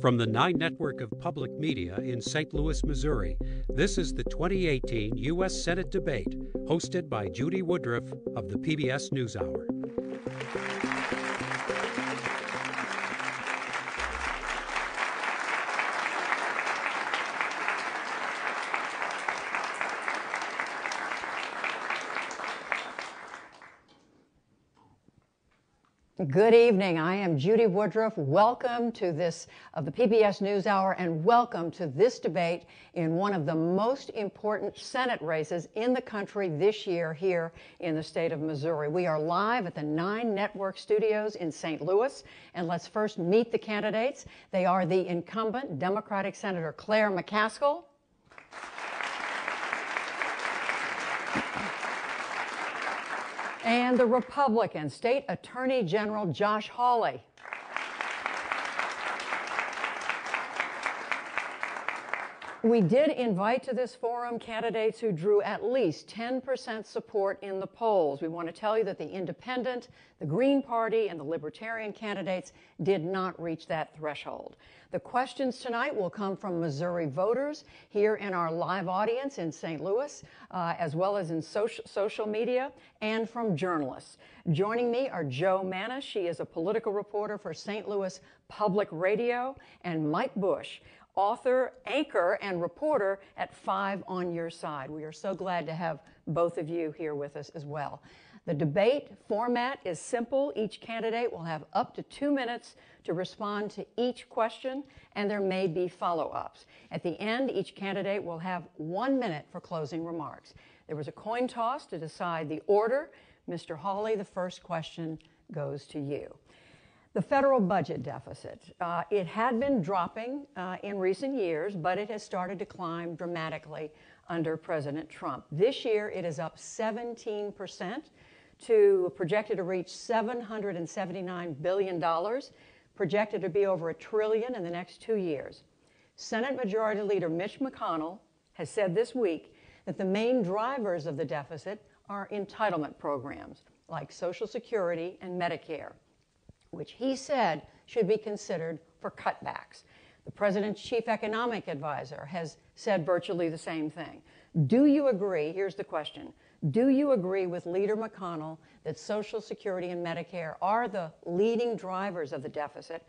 From the 9 Network of Public Media in St. Louis, Missouri, this is the 2018 U.S. Senate debate, hosted by Judy Woodruff of the PBS NewsHour. Good evening. I am Judy Woodruff. Welcome to this of the PBS NewsHour, and welcome to this debate in one of the most important Senate races in the country this year here in the state of Missouri. We are live at the 9 Network studios in St. Louis, and let's first meet the candidates. They are the incumbent Democratic Senator Claire McCaskill, and the Republican State Attorney General Josh Hawley. We did invite to this forum candidates who drew at least 10% support in the polls. We want to tell you that the Independent, the Green Party, and the Libertarian candidates did not reach that threshold. The questions tonight will come from Missouri voters here in our live audience in St. Louis, as well as in social media, and from journalists. Joining me are Jo Mannies. She is a political reporter for St. Louis Public Radio, and Mike Bush, author, anchor, and reporter at 5 on Your Side. We are so glad to have both of you here with us as well. The debate format is simple. Each candidate will have up to 2 minutes to respond to each question, and there may be follow-ups. At the end, each candidate will have 1 minute for closing remarks. There was a coin toss to decide the order. Mr. Hawley, the first question goes to you. The federal budget deficit, it had been dropping in recent years, but it has started to climb dramatically under President Trump. This year, it is up 17% to projected to reach $779 billion, projected to be over $1 trillion in the next 2 years. Senate Majority Leader Mitch McConnell has said this week that the main drivers of the deficit are entitlement programs like Social Security and Medicare, which he said should be considered for cutbacks. The president's chief economic advisor has said virtually the same thing. Do you agree, here's the question, do you agree with Leader McConnell that Social Security and Medicare are the leading drivers of the deficit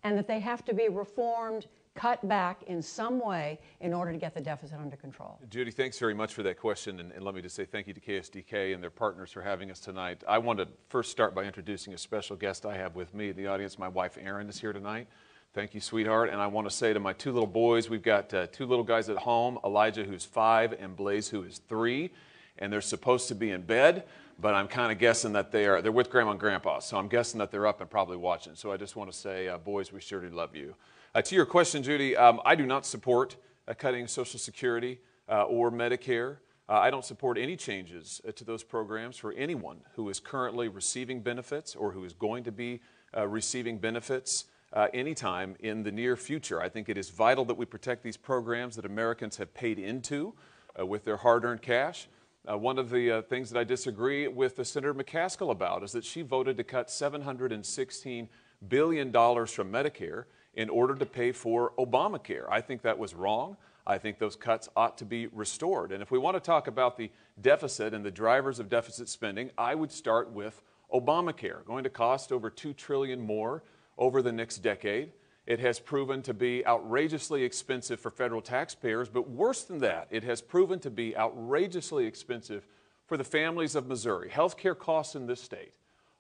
and that they have to be reformed, cut back in some way in order to get the deficit under control? Judy, thanks very much for that question, and let me just say thank you to KSDK and their partners for having us tonight. I want to first start by introducing a special guest I have with me in the audience. My wife, Erin, is here tonight. Thank you, sweetheart. And I want to say to my 2 little boys, we've got 2 little guys at home, Elijah, who's 5, and Blaze, who is 3, and they're supposed to be in bed, but I'm kind of guessing that they're with Grandma and Grandpa, so I'm guessing that they're up and probably watching. So I just want to say, boys, we surely love you. To your question, Judy, I do not support cutting Social Security or Medicare. I don't support any changes to those programs for anyone who is currently receiving benefits or who is going to be receiving benefits anytime in the near future. I think it is vital that we protect these programs that Americans have paid into with their hard-earned cash. One of the things that I disagree with Senator McCaskill about is that she voted to cut $716 billion from Medicare in order to pay for Obamacare. I think that was wrong. I think those cuts ought to be restored. And if we want to talk about the deficit and the drivers of deficit spending, I would start with Obamacare, going to cost over $2 trillion more over the next decade. It has proven to be outrageously expensive for federal taxpayers, but worse than that, it has proven to be outrageously expensive for the families of Missouri. Healthcare costs in this state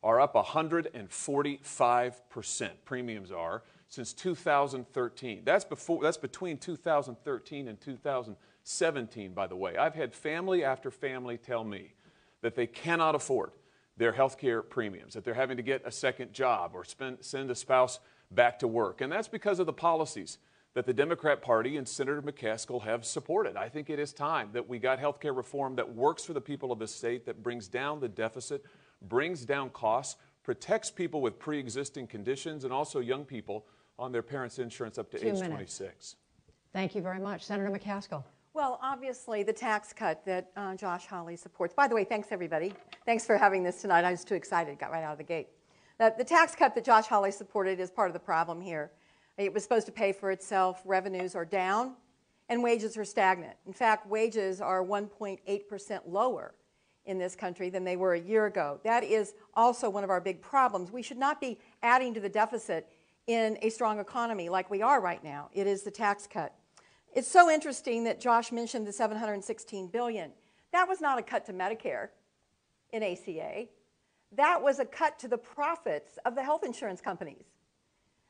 are up 145%, premiums are, since 2013. That's between 2013 and 2017, by the way. I've had family after family tell me that they cannot afford their health care premiums, that they're having to get a second job or send a spouse back to work. And that's because of the policies that the Democrat Party and Senator McCaskill have supported. I think it is time that we got health care reform that works for the people of the state, that brings down the deficit, brings down costs, protects people with pre-existing conditions, and also young people on their parents' insurance up to age 26. Thank you very much. Senator McCaskill. Well, obviously, the tax cut that Josh Hawley supports. By the way, thanks, everybody. Thanks for having this tonight. I was too excited, got right out of the gate. The tax cut that Josh Hawley supported is part of the problem here. It was supposed to pay for itself. Revenues are down, and wages are stagnant. In fact, wages are 1.8% lower in this country than they were a year ago. That is also one of our big problems. We should not be adding to the deficit in a strong economy like we are right now. It is the tax cut. It's so interesting that Josh mentioned the $716 billion. That was not a cut to Medicare in ACA. That was a cut to the profits of the health insurance companies.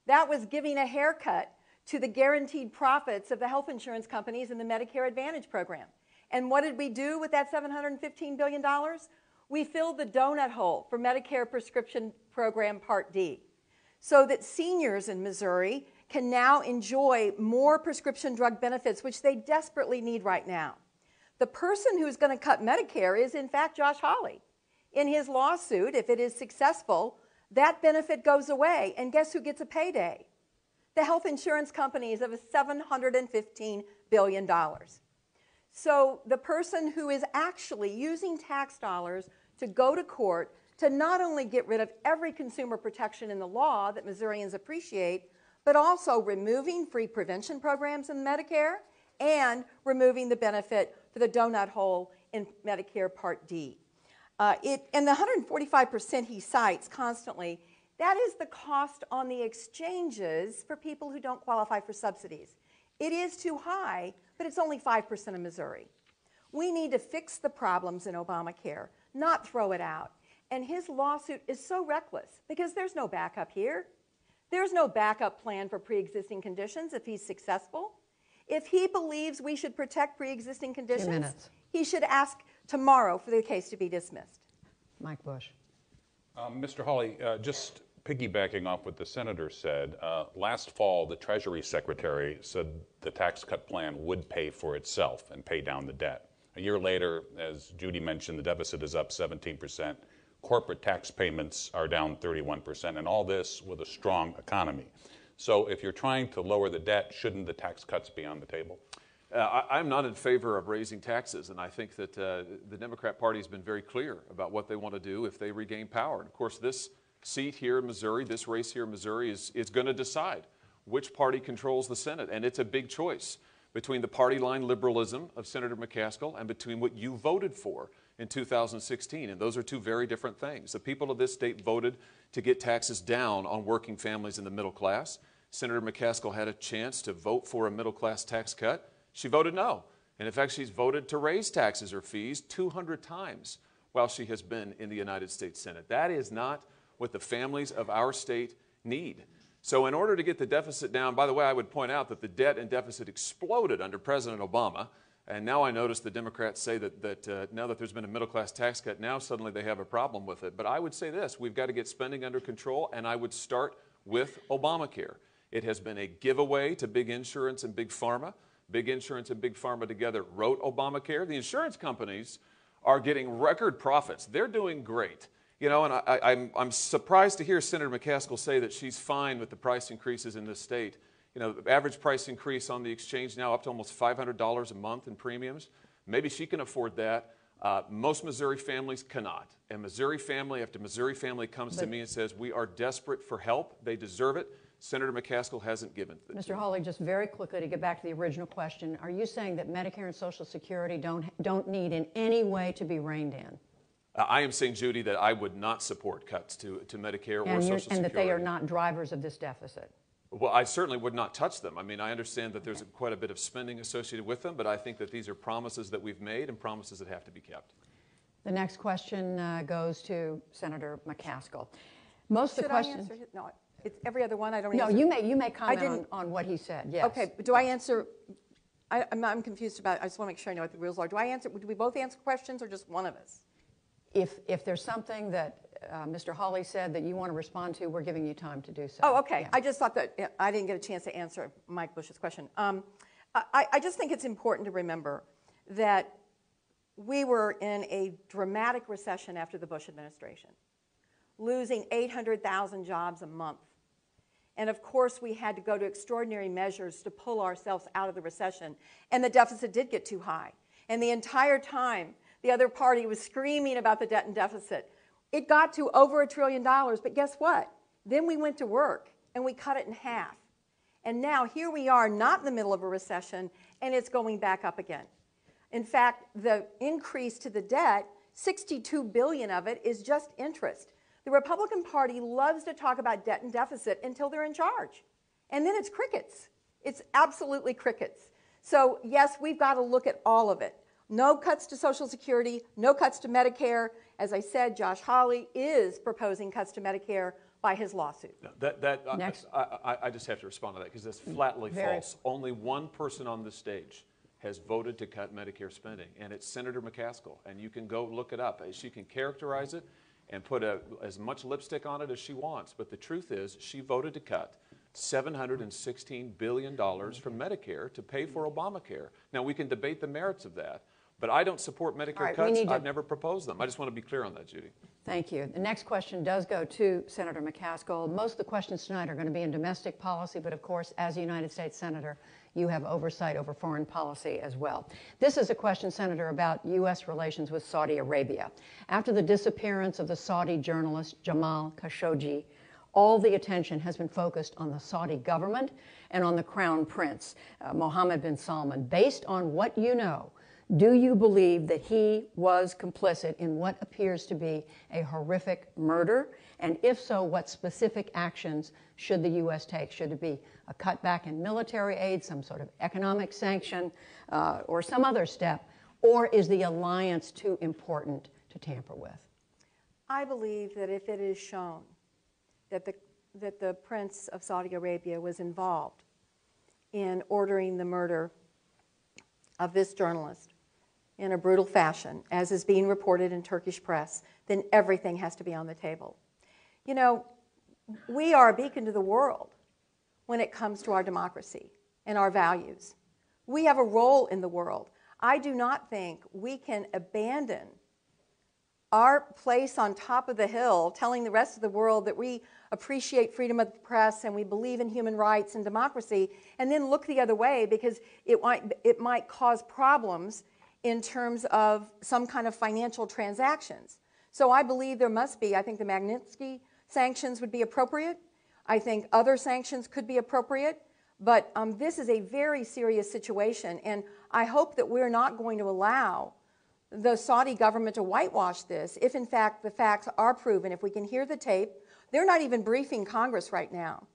That was giving a haircut to the guaranteed profits of the health insurance companies in the Medicare Advantage program. And what did we do with that $715 billion? We filled the donut hole for Medicare Prescription Program Part D, so that seniors in Missouri can now enjoy more prescription drug benefits, which they desperately need right now. The person who's going to cut Medicare is, in fact, Josh Hawley. In his lawsuit, if it is successful, that benefit goes away. And guess who gets a payday? The health insurance companies of $715 billion. So the person who is actually using tax dollars to go to court to not only get rid of every consumer protection in the law that Missourians appreciate, but also removing free prevention programs in Medicare and removing the benefit for the donut hole in Medicare Part D. And the 145% he cites constantly, that is the cost on the exchanges for people who don't qualify for subsidies. It is too high, but it's only 5% of Missouri. We need to fix the problems in Obamacare, not throw it out. And his lawsuit is so reckless because there's no backup here. There's no backup plan for pre-existing conditions if he's successful. If he believes we should protect pre-existing conditions, he should ask tomorrow for the case to be dismissed. Mike Bush. Mr. Hawley, just piggybacking off what the senator said, last fall the Treasury Secretary said the tax cut plan would pay for itself and pay down the debt. A year later, as Judy mentioned, the deficit is up 17%. Corporate tax payments are down 31%, and all this with a strong economy. So if you're trying to lower the debt, shouldn't the tax cuts be on the table? I'm not in favor of raising taxes, and I think that the Democrat Party has been very clear about what they want to do if they regain power. And of course, this seat here in Missouri, this race here in Missouri is going to decide which party controls the Senate, and it's a big choice between the party line liberalism of Senator McCaskill and between what you voted for in 2016, and those are two very different things. The people of this state voted to get taxes down on working families in the middle class. Senator McCaskill had a chance to vote for a middle class tax cut. She voted no. And in fact, she's voted to raise taxes or fees 200 times while she has been in the United States Senate. That is not what the families of our state need. So in order to get the deficit down, by the way, I would point out that the debt and deficit exploded under President Obama. And now I notice the Democrats say that now that there's been a middle-class tax cut, now suddenly they have a problem with it. But I would say this, we've got to get spending under control, and I would start with Obamacare. It has been a giveaway to big insurance and big pharma. Big insurance and big pharma together wrote Obamacare. The insurance companies are getting record profits. They're doing great. You know, and I'm surprised to hear Senator McCaskill say that she's fine with the price increases in this state. You know, the average price increase on the exchange now up to almost $500 a month in premiums. Maybe she can afford that. Most Missouri families cannot. And Missouri family after Missouri family comes to me and says, we are desperate for help. They deserve it. Senator McCaskill hasn't given it. Mr. Hawley, just very quickly to get back to the original question, are you saying that Medicare and Social Security don't need in any way to be reined in? I am saying, Judy, that I would not support cuts to Medicare or Social Security. And that they are not drivers of this deficit. Well, I certainly would not touch them. I mean, I understand that there's quite a bit of spending associated with them, but I think that these are promises that we've made and promises that have to be kept. The next question goes to Senator McCaskill. Most of the questions. I answer? No, it's every other one. I don't. No, answer. you may comment on what he said. Yes. Okay, but do I answer? I'm confused about. I just want to make sure I know what the rules are. Do I answer? Do we both answer questions or just one of us? If there's something that Mr. Hawley said that you want to respond to, we're giving you time to do so. Oh, okay. Yeah. I just thought that I didn't get a chance to answer Mike Bush's question. I just think it's important to remember that we were in a dramatic recession after the Bush administration, losing 800,000 jobs a month. And of course, we had to go to extraordinary measures to pull ourselves out of the recession. And the deficit did get too high. And the entire time, the other party was screaming about the debt and deficit. It got to over $1 trillion, but guess what? Then we went to work and we cut it in half. And now here we are, not in the middle of a recession, and it's going back up again. In fact, the increase to the debt, $62 billion of it is just interest. The Republican Party loves to talk about debt and deficit until they're in charge. And then it's crickets. It's absolutely crickets. So yes, we've got to look at all of it. No cuts to Social Security, no cuts to Medicare. As I said, Josh Hawley is proposing cuts to Medicare by his lawsuit. No, I just have to respond to that because that's flatly false. Only one person on this stage has voted to cut Medicare spending, and it's Senator McCaskill. And you can go look it up. She can characterize it and put as much lipstick on it as she wants. But the truth is, she voted to cut $716 billion from Medicare to pay for Obamacare. Now, we can debate the merits of that, but I don't support Medicare cuts. I've never proposed them. I just want to be clear on that, Judy. Thank you. The next question does go to Senator McCaskill. Most of the questions tonight are going to be in domestic policy, but of course, as a United States Senator, you have oversight over foreign policy as well. This is a question, Senator, about U.S. relations with Saudi Arabia. After the disappearance of the Saudi journalist Jamal Khashoggi, all the attention has been focused on the Saudi government and on the Crown Prince, Mohammed bin Salman. Based on what you know, do you believe that he was complicit in what appears to be a horrific murder? And if so, what specific actions should the U.S. take? Should it be a cutback in military aid, some sort of economic sanction, or some other step? Or is the alliance too important to tamper with? I believe that if it is shown that the Prince of Saudi Arabia was involved in ordering the murder of this journalist in a brutal fashion, as is being reported in Turkish press, then everything has to be on the table. You know, we are a beacon to the world when it comes to our democracy and our values. We have a role in the world. I do not think we can abandon our place on top of the hill telling the rest of the world that we appreciate freedom of the press and we believe in human rights and democracy, and then look the other way because it might cause problems in terms of some kind of financial transactions. So I believe there must be, I think the Magnitsky sanctions would be appropriate. I think other sanctions could be appropriate. But this is a very serious situation, and I hope that we're not going to allow the Saudi government to whitewash this if, in fact, the facts are proven. If we can hear the tape, they're not even briefing Congress right now,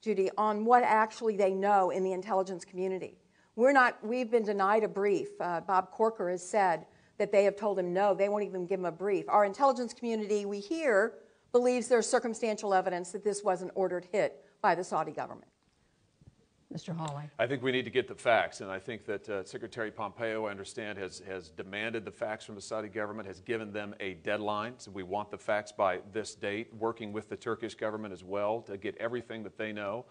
Judy, on what actually they know in the intelligence community. We've been denied a brief. Bob Corker has said that they have told him no, they won't even give him a brief. Our intelligence community, we hear, believes there's circumstantial evidence that this was an ordered hit by the Saudi government. Mr. Hawley. I think we need to get the facts, and I think that Secretary Pompeo, I understand, has demanded the facts from the Saudi government, has given them a deadline. So we want the facts by this date, working with the Turkish government as well to get everything that they know.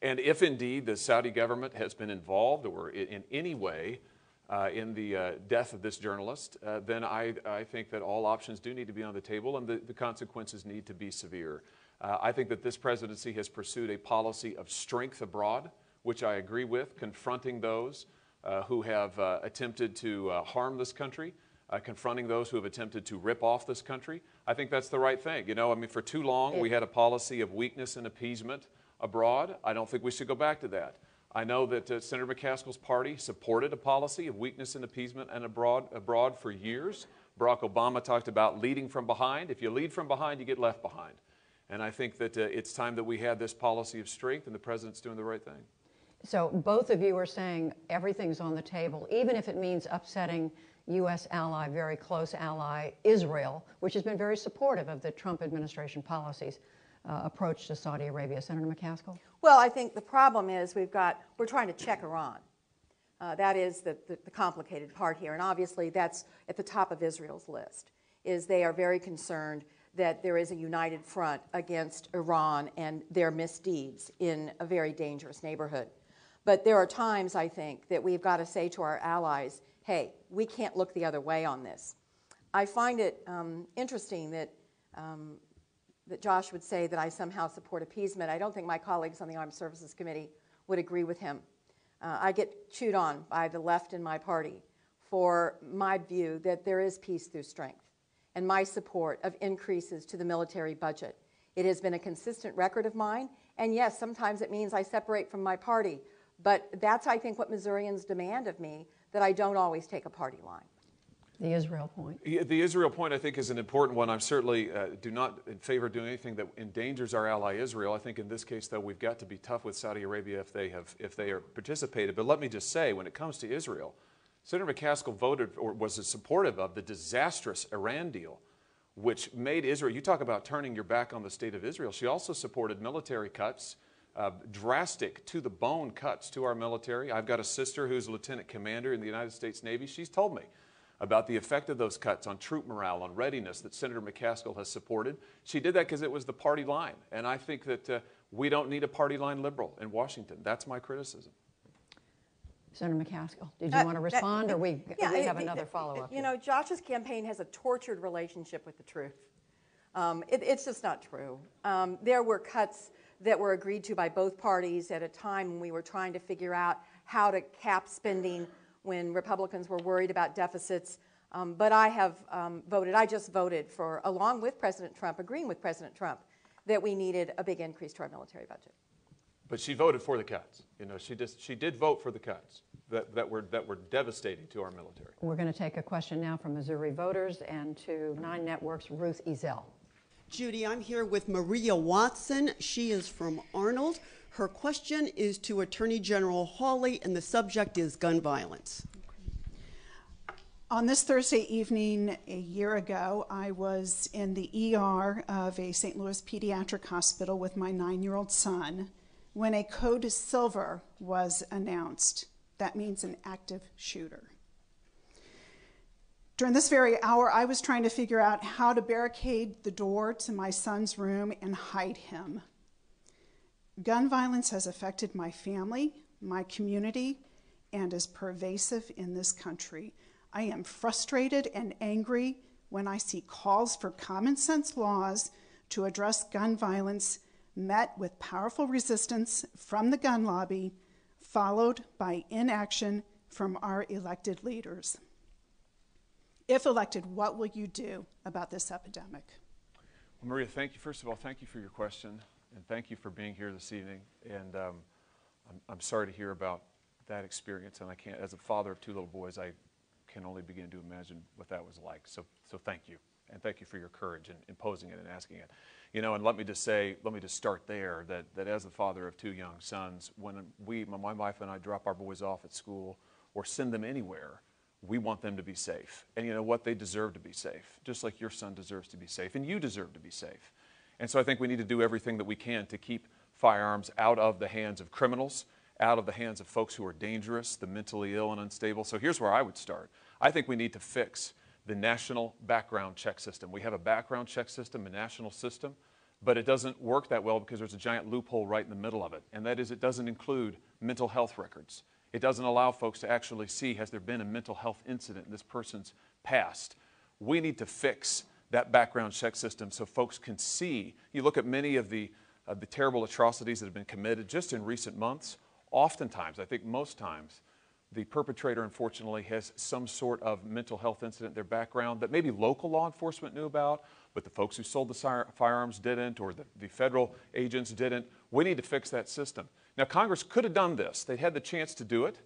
And if indeed the Saudi government has been involved or in any way in the death of this journalist, then I think that all options do need to be on the table and the consequences need to be severe. I think that this presidency has pursued a policy of strength abroad, which I agree with, confronting those who have attempted to harm this country, confronting those who have attempted to rip off this country. I think that's the right thing. You know, I mean, for too long we had a policy of weakness and appeasement abroad. I don't think we should go back to that. I know that Senator McCaskill's party supported a policy of weakness and appeasement and abroad for years. Barack Obama talked about leading from behind. If you lead from behind, you get left behind. And I think that it's time that we had this policy of strength, and the president's doing the right thing. So both of you are saying everything's on the table, even if it means upsetting U.S. ally, very close ally, Israel, which has been very supportive of the Trump administration policies approach to Saudi Arabia. Senator McCaskill? Well, I think the problem is we're trying to check Iran. That is the complicated part here, and obviously that's at the top of Israel's list, is they are very concerned that there is a united front against Iran and their misdeeds in a very dangerous neighborhood. But there are times, I think, that we've got to say to our allies, hey, we can't look the other way on this. I find it interesting that Josh would say that I somehow support appeasement. I don't think my colleagues on the Armed Services Committee would agree with him. I get chewed on by the left in my party for my view that there is peace through strength and my support of increases to the military budget. It has been a consistent record of mine, And yes, sometimes it means I separate from my party. But that's, I think, what Missourians demand of me, that I don't always take a party line. The Israel point. The Israel point, I think, is an important one. I'm certainly do not in favor of doing anything that endangers our ally Israel. I think in this case, though, we've got to be tough with Saudi Arabia if they are participated. But let me just say, when it comes to Israel, Senator McCaskill voted or was supportive of the disastrous Iran deal, which made Israel, you talk about turning your back on the state of Israel. She also supported military cuts, drastic to-the-bone cuts to our military. I've got a sister who's a lieutenant commander in the United States Navy. She's told me about the effect of those cuts on troop morale, on readiness that Senator McCaskill has supported. She did that because it was the party line. And I think that we don't need a party line liberal in Washington. That's my criticism. Senator McCaskill, did you want to respond, or we have another follow-up? You know, Josh's campaign has a tortured relationship with the truth. It's just not true. There were cuts that were agreed to by both parties at a time when we were trying to figure out how to cap spending when Republicans were worried about deficits. But I have I just voted for, along with President Trump, agreeing with President Trump, that we needed a big increase to our military budget. But she voted for the cuts. You know, she did vote for the cuts that were devastating to our military. We're going to take a question now from Missouri voters, and to 9 Network's Ruth Ezel. Judy, I'm here with Maria Watson. She is from Arnold. Her question is to Attorney General Hawley, and the subject is gun violence. On this Thursday evening a year ago, I was in the ER of a St. Louis pediatric hospital with my 9-year-old son when a code silver was announced. That means an active shooter. During this very hour, I was trying to figure out how to barricade the door to my son's room and hide him. Gun violence has affected my family, my community, and is pervasive in this country. I am frustrated and angry when I see calls for common sense laws to address gun violence met with powerful resistance from the gun lobby, followed by inaction from our elected leaders. If elected, what will you do about this epidemic? Well, Maria, thank you. First of all, thank you for your question, and thank you for being here this evening. And I'm sorry to hear about that experience, and I can't, as a father of 2 little boys, I can only begin to imagine what that was like. So thank you, and thank you for your courage in posing it and asking it. You know, and let me just start there, that as a father of 2 young sons, when my wife and I drop our boys off at school or send them anywhere, we want them to be safe. And you know what? They deserve to be safe, just like your son deserves to be safe, and you deserve to be safe. And so I think we need to do everything that we can to keep firearms out of the hands of criminals, out of the hands of folks who are dangerous, the mentally ill and unstable. So here's where I would start. I think we need to fix the national background check system. We have a background check system, a national system, but it doesn't work that well because there's a giant loophole right in the middle of it, and that is it doesn't include mental health records. It doesn't allow folks to actually see, has there been a mental health incident in this person's past? We need to fix that background check system so folks can see. You look at many of the terrible atrocities that have been committed just in recent months. Oftentimes, I think most times, the perpetrator, unfortunately, has some sort of mental health incident in their background that maybe local law enforcement knew about, but the folks who sold the firearms didn't, or the federal agents didn't. We need to fix that system. Now, Congress could have done this. They had the chance to do it,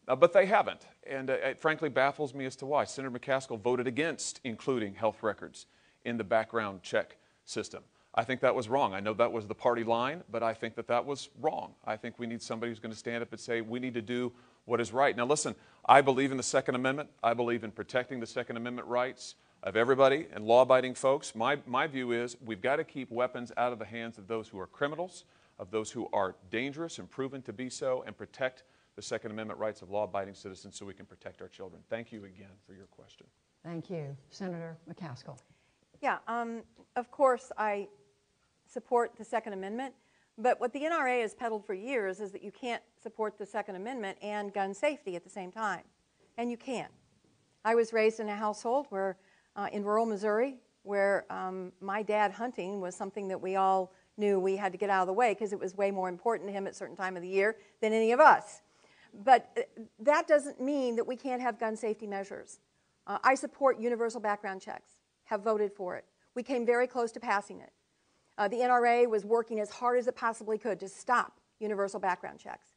but they haven't. And it frankly baffles me as to why. Senator McCaskill voted against including health records in the background check system. I think that was wrong. I know that was the party line, but I think that was wrong. I think we need somebody who's going to stand up and say, we need to do what is right. Now, listen, I believe in the Second Amendment. I believe in protecting the Second Amendment rights of everybody and law-abiding folks. My view is we've got to keep weapons out of the hands of those who are criminals, of those who are dangerous and proven to be so, and protect the Second Amendment rights of law-abiding citizens so we can protect our children. Thank you again for your question. Thank you. Senator McCaskill. Yeah, of course I support the Second Amendment, but what the NRA has peddled for years is that you can't support the Second Amendment and gun safety at the same time, and you can't. I was raised in a household where, in rural Missouri, where my dad hunting was something that we all knew we had to get out of the way because it was way more important to him at a certain time of the year than any of us. But that doesn't mean that we can't have gun safety measures. I support universal background checks, have voted for it. We came very close to passing it. The NRA was working as hard as it possibly could to stop universal background checks.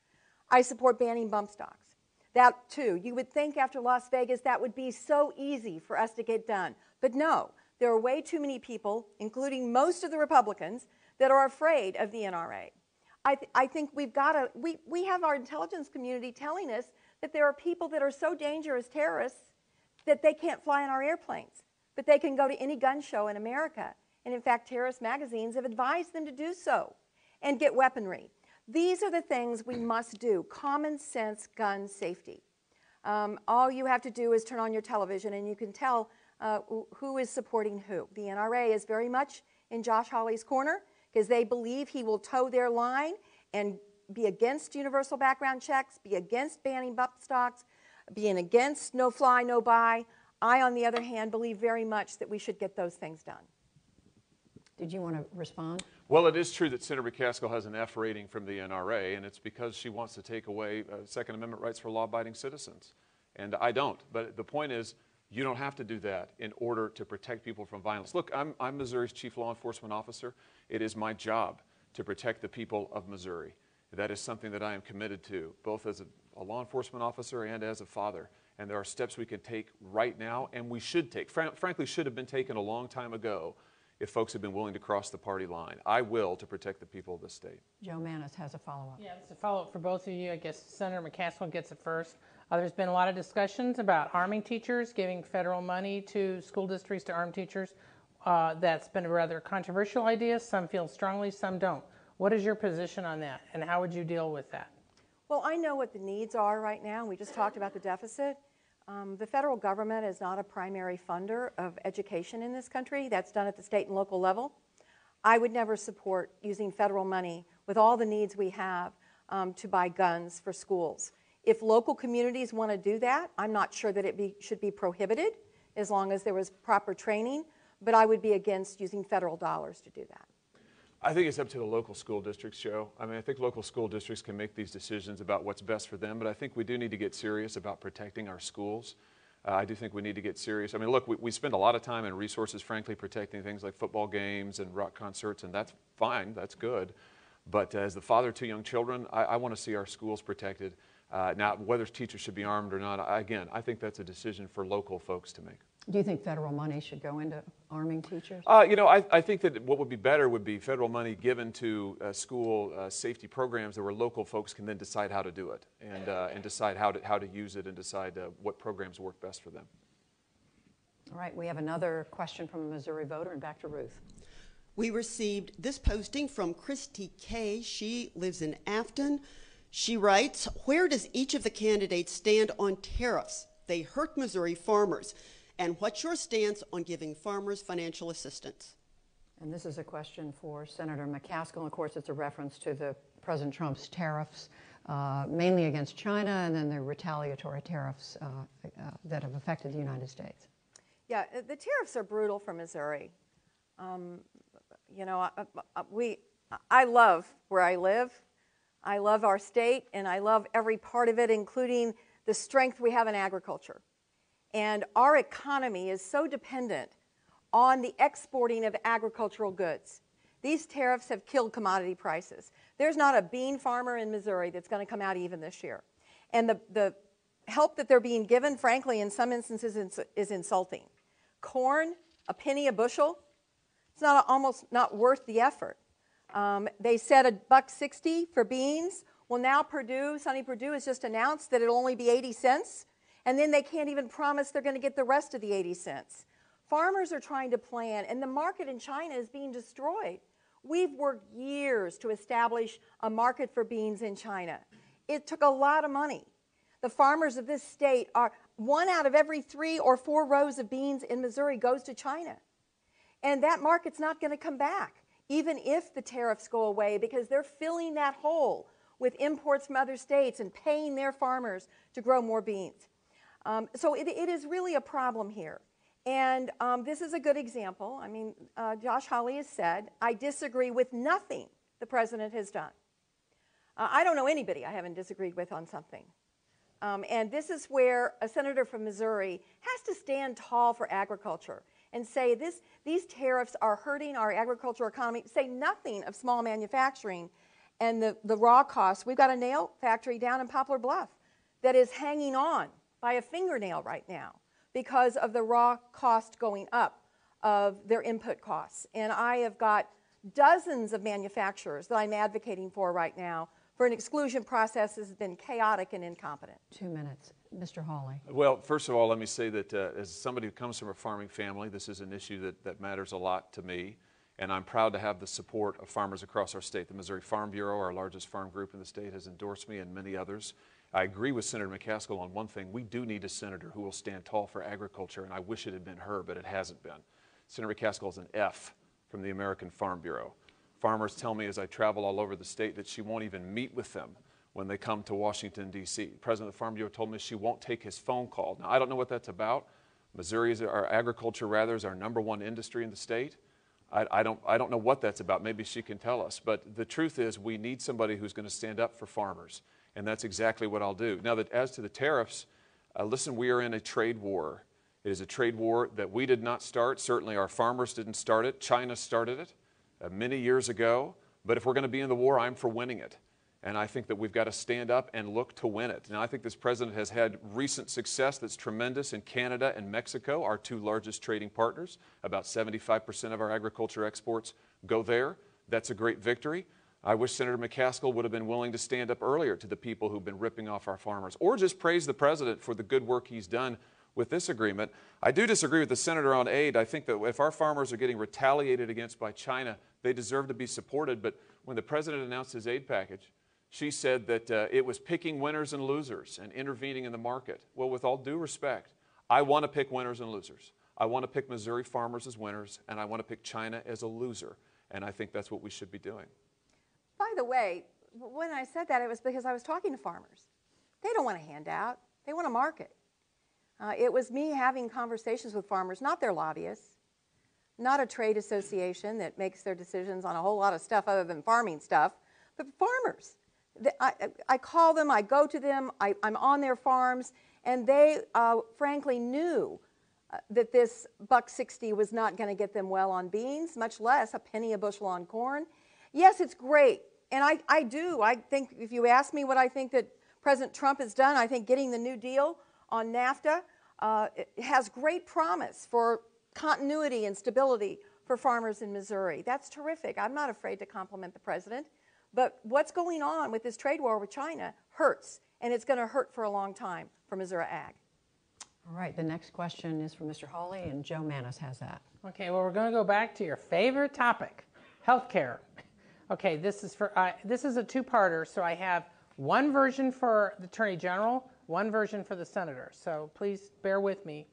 I support banning bump stocks. That, too, you would think after Las Vegas that would be so easy for us to get done. But no, there are way too many people, including most of the Republicans, that are afraid of the NRA. I think we have our intelligence community telling us that there are people that are so dangerous terrorists that they can't fly on our airplanes, but they can go to any gun show in America. And in fact, terrorist magazines have advised them to do so and get weaponry. These are the things we must do. Common sense gun safety. All you have to do is turn on your television and you can tell who is supporting who. The NRA is very much in Josh Hawley's corner because they believe he will toe their line and be against universal background checks, be against banning bump stocks, being against no fly, no buy. I, on the other hand, believe very much that we should get those things done. Did you want to respond? Well, it is true that Senator McCaskill has an F rating from the NRA, and it's because she wants to take away Second Amendment rights for law-abiding citizens. And I don't. But the point is, you don't have to do that in order to protect people from violence. Look, I'm Missouri's chief law enforcement officer. It is my job to protect the people of Missouri. That is something that I am committed to, both as a law enforcement officer and as a father. And there are steps we can take right now, and we should take. Frankly, should have been taken a long time ago if folks had been willing to cross the party line. I will to protect the people of the state. Joe Manis has a follow-up. Yeah, it's a follow-up for both of you. I guess Senator McCaskill gets it first. There's been a lot of discussions about arming teachers, giving federal money to school districts to arm teachers. That's been a rather controversial idea. Some feel strongly, some don't. What is your position on that, and how would you deal with that? Well, I know what the needs are right now. We just talked about the deficit. The federal government is not a primary funder of education in this country. That's done at the state and local level. I would never support using federal money with all the needs we have to buy guns for schools. If local communities want to do that, I'm not sure that it should be prohibited as long as there was proper training, but I would be against using federal dollars to do that. I think it's up to the local school districts, Joe. I mean, I think local school districts can make these decisions about what's best for them, but I think we do need to get serious about protecting our schools. I do think we need to get serious. I mean, look, we spend a lot of time and resources, frankly, protecting things like football games and rock concerts, and that's fine, that's good. But as the father of two young children, I want to see our schools protected. Now, whether teachers should be armed or not, again, I think that's a decision for local folks to make. Do you think federal money should go into arming teachers? You know, I think that what would be better would be federal money given to school safety programs where local folks can then decide how to do it and decide how to use it and decide what programs work best for them. All right, we have another question from a Missouri voter, and back to Ruth. We received this posting from Christy Kay. She lives in Afton. She writes, where does each of the candidates stand on tariffs? They hurt Missouri farmers. And what's your stance on giving farmers financial assistance? And this is a question for Senator McCaskill. And of course, it's a reference to President Trump's tariffs, mainly against China, and then the retaliatory tariffs that have affected the United States. Yeah, the tariffs are brutal for Missouri. You know, I love where I live. I love our state, and I love every part of it, including the strength we have in agriculture. And our economy is so dependent on the exporting of agricultural goods. These tariffs have killed commodity prices. There's not a bean farmer in Missouri that's going to come out even this year. And the help that they're being given, frankly, in some instances is insulting. Corn, a penny a bushel, it's almost not worth the effort. They said $1.60 for beans. Well, now Sonny Perdue has just announced that it'll only be 80 cents. And then they can't even promise they're going to get the rest of the 80 cents. Farmers are trying to plan, and the market in China is being destroyed. We've worked years to establish a market for beans in China. It took a lot of money. The farmers of this state are, 1 out of every 3 or 4 rows of beans in Missouri goes to China. And that market's not going to come back, even if the tariffs go away, because they're filling that hole with imports from other states and paying their farmers to grow more beans. So it is really a problem here. And this is a good example. I mean, Josh Hawley has said, I disagree with nothing the president has done. I don't know anybody I haven't disagreed with on something. And this is where a senator from Missouri has to stand tall for agriculture and say these tariffs are hurting our agricultural economy, say nothing of small manufacturing and the raw costs. We've got a nail factory down in Poplar Bluff that is hanging on by a fingernail right now because of the raw cost going up of their input costs. And I have got dozens of manufacturers that I'm advocating for right now for an exclusion process that has been chaotic and incompetent. 2 minutes. Mr. Hawley. Well, first of all, let me say that as somebody who comes from a farming family, this is an issue that matters a lot to me. And I'm proud to have the support of farmers across our state. The Missouri Farm Bureau, our largest farm group in the state, has endorsed me and many others. I agree with Senator McCaskill on one thing. We do need a senator who will stand tall for agriculture, and I wish it had been her, but it hasn't been. Senator McCaskill is an F from the American Farm Bureau. Farmers tell me as I travel all over the state that she won't even meet with them when they come to Washington, D.C. The president of the Farm Bureau told me she won't take his phone call. Now, I don't know what that's about. Missouri, our agriculture, rather, is our #1 industry in the state. I don't know what that's about. Maybe she can tell us. But the truth is we need somebody who's going to stand up for farmers, and that's exactly what I'll do. Now, as to the tariffs, listen, we are in a trade war. It is a trade war that we did not start. Certainly our farmers didn't start it. China started it many years ago. But if we're going to be in the war, I'm for winning it. And I think that we've got to stand up and look to win it. Now, I think this president has had recent success that's tremendous in Canada and Mexico, our 2 largest trading partners. About 75% of our agriculture exports go there. That's a great victory. I wish Senator McCaskill would have been willing to stand up earlier to the people who've been ripping off our farmers, or just praise the president for the good work he's done with this agreement. I do disagree with the senator on aid. I think that if our farmers are getting retaliated against by China, they deserve to be supported. But when the president announced his aid package, she said that it was picking winners and losers and intervening in the market. Well, with all due respect, I want to pick winners and losers. I want to pick Missouri farmers as winners, and I want to pick China as a loser. And I think that's what we should be doing. By the way, when I said that, it was because I was talking to farmers. They don't want a handout. They want a market. It was me having conversations with farmers, not their lobbyists, not a trade association that makes their decisions on a whole lot of stuff other than farming stuff, but farmers. I call them, I go to them, I'm on their farms, and they frankly knew that this $1.60 was not going to get them well on beans, much less a penny a bushel on corn. Yes, it's great, and I do. I think if you ask me what I think that President Trump has done, I think getting the New Deal on NAFTA it has great promise for continuity and stability for farmers in Missouri. That's terrific. I'm not afraid to compliment the president. But what's going on with this trade war with China hurts, and it's going to hurt for a long time for Missouri ag. All right, the next question is from Mr. Hawley, and Joe Manis has that. Okay, well, we're going to go back to your favorite topic, health care. Okay, this is a two-parter, so I have one version for the Attorney General, one version for the Senator. So please bear with me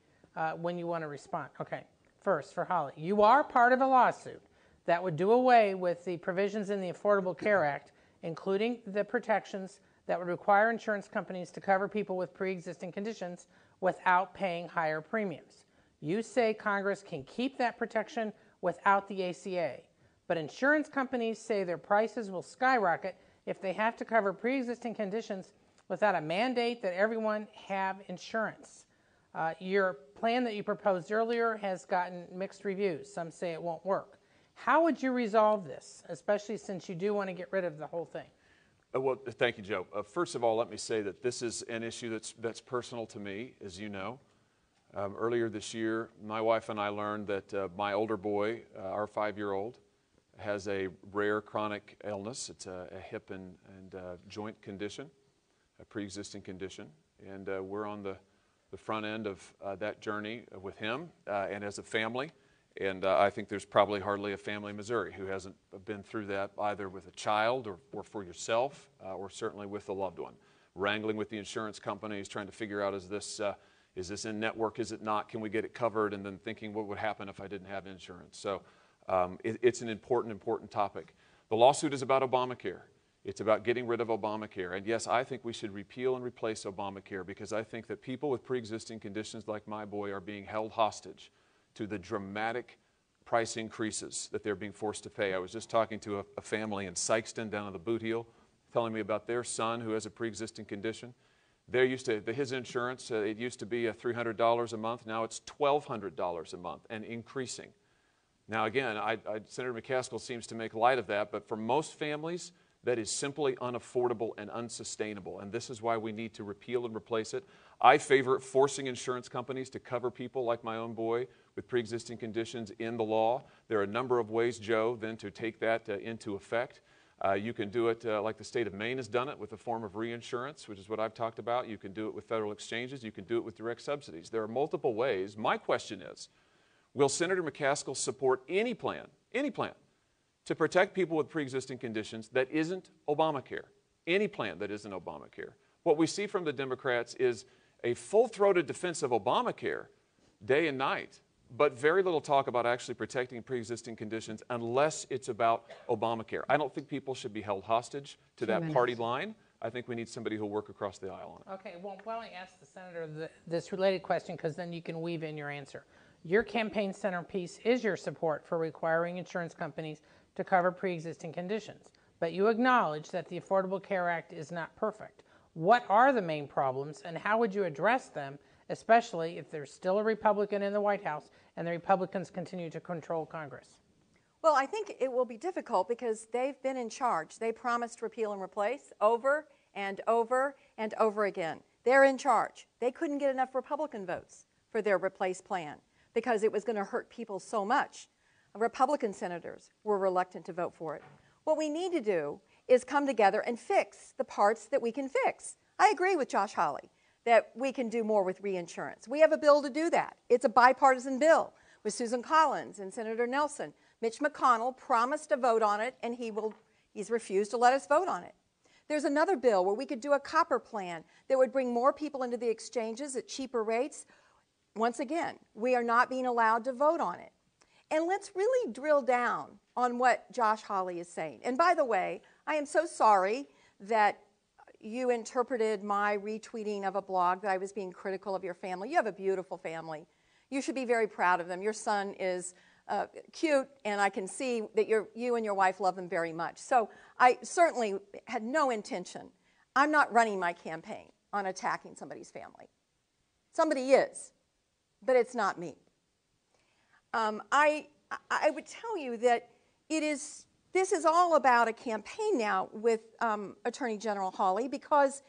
when you want to respond. Okay, first, for Hawley, you are part of a lawsuit that would do away with the provisions in the Affordable Care Act, including the protections that would require insurance companies to cover people with pre-existing conditions without paying higher premiums. You say Congress can keep that protection without the ACA, but insurance companies say their prices will skyrocket if they have to cover pre-existing conditions without a mandate that everyone have insurance. Your plan that you proposed earlier has gotten mixed reviews. Some say it won't work. How would you resolve this, especially since you do want to get rid of the whole thing? Well, thank you, Joe. First of all, let me say that this is an issue that's personal to me, as you know. Earlier this year, my wife and I learned that my older boy, our 5-year-old, has a rare chronic illness. It's a hip and joint condition, a pre-existing condition. And we're on the front end of that journey with him and as a family. And I think there's probably hardly a family in Missouri who hasn't been through that either with a child or for yourself or certainly with a loved one. Wrangling with the insurance companies, trying to figure out is this in network, is it not, can we get it covered, and then thinking what would happen if I didn't have insurance. So it's an important topic. The lawsuit is about Obamacare. It's about getting rid of Obamacare. And yes, I think we should repeal and replace Obamacare because I think that people with pre-existing conditions like my boy are being held hostage to the dramatic price increases that they're being forced to pay. I was just talking to a family in Sykeston down on the Boot Heel telling me about their son who has a pre-existing condition. His insurance, it used to be $300 a month. Now it's $1,200 a month and increasing. Now again, Senator McCaskill seems to make light of that, but for most families, that is simply unaffordable and unsustainable, and this is why we need to repeal and replace it. I favor forcing insurance companies to cover people like my own boy with pre-existing conditions in the law. There are a number of ways, Joe, then to take that into effect. You can do it like the state of Maine has done it with a form of reinsurance, which is what I've talked about. You can do it with federal exchanges. You can do it with direct subsidies. There are multiple ways. My question is, will Senator McCaskill support any plan, to protect people with pre-existing conditions that isn't Obamacare? Any plan that isn't Obamacare. What we see from the Democrats is a full-throated defense of Obamacare day and night, but very little talk about actually protecting pre-existing conditions unless it's about Obamacare. I don't think people should be held hostage to that party line. I think we need somebody who'll work across the aisle on it. Okay, well, why don't I ask the Senator this related question, because then you can weave in your answer. Your campaign centerpiece is your support for requiring insurance companies to cover pre-existing conditions, but you acknowledge that the Affordable Care Act is not perfect. What are the main problems, and how would you address them, especially if there's still a Republican in the White House and the Republicans continue to control Congress? Well, I think it will be difficult because they've been in charge. They promised repeal and replace over and over and over again. They're in charge. They couldn't get enough Republican votes for their replace plan because it was going to hurt people so much. Republican senators were reluctant to vote for it. What we need to do is come together and fix the parts that we can fix. I agree with Josh Hawley that we can do more with reinsurance. We have a bill to do that. It's a bipartisan bill with Susan Collins and Senator Nelson. Mitch McConnell promised a vote on it, and he's refused to let us vote on it. There's another bill where we could do a copper plan that would bring more people into the exchanges at cheaper rates. Once again, we are not being allowed to vote on it. And let's really drill down on what Josh Hawley is saying. And by the way, I am so sorry that you interpreted my retweeting of a blog that I was being critical of your family. You have a beautiful family. You should be very proud of them. Your son is cute, and I can see that you and your wife love them very much. So I certainly had no intention. I'm not running my campaign on attacking somebody's family. Somebody is, but it's not me. I would tell you that this is all about a campaign now with Attorney General Hawley because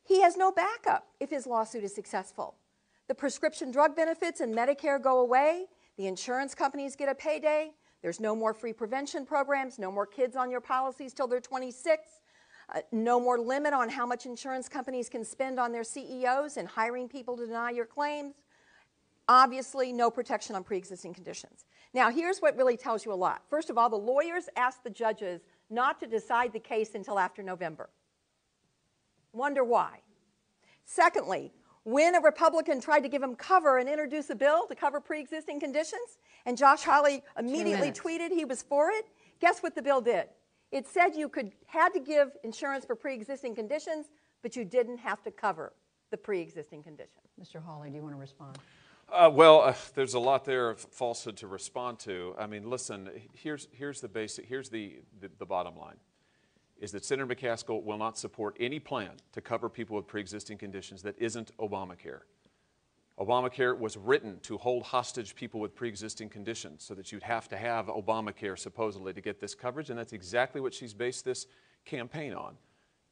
he has no backup if his lawsuit is successful. The prescription drug benefits and Medicare go away. The insurance companies get a payday. There's no more free prevention programs, no more kids on your policies till they're 26, no more limit on how much insurance companies can spend on their CEOs and hiring people to deny your claims. Obviously, no protection on pre-existing conditions. Now, here's what really tells you a lot. First of all, the lawyers asked the judges not to decide the case until after November. Wonder why. Secondly, when a Republican tried to give him cover and introduce a bill to cover pre-existing conditions, and Josh Hawley immediately tweeted he was for it, guess what the bill did? It said you had to give insurance for pre-existing conditions, but you didn't have to cover the pre-existing condition. Mr. Hawley, do you want to respond? There's a lot there of falsehood to respond to. I mean, listen, here's the bottom line, is that Senator McCaskill will not support any plan to cover people with pre-existing conditions that isn't Obamacare. Obamacare was written to hold hostage people with pre-existing conditions so that you'd have to have Obamacare supposedly to get this coverage, and that's exactly what she's based this campaign on.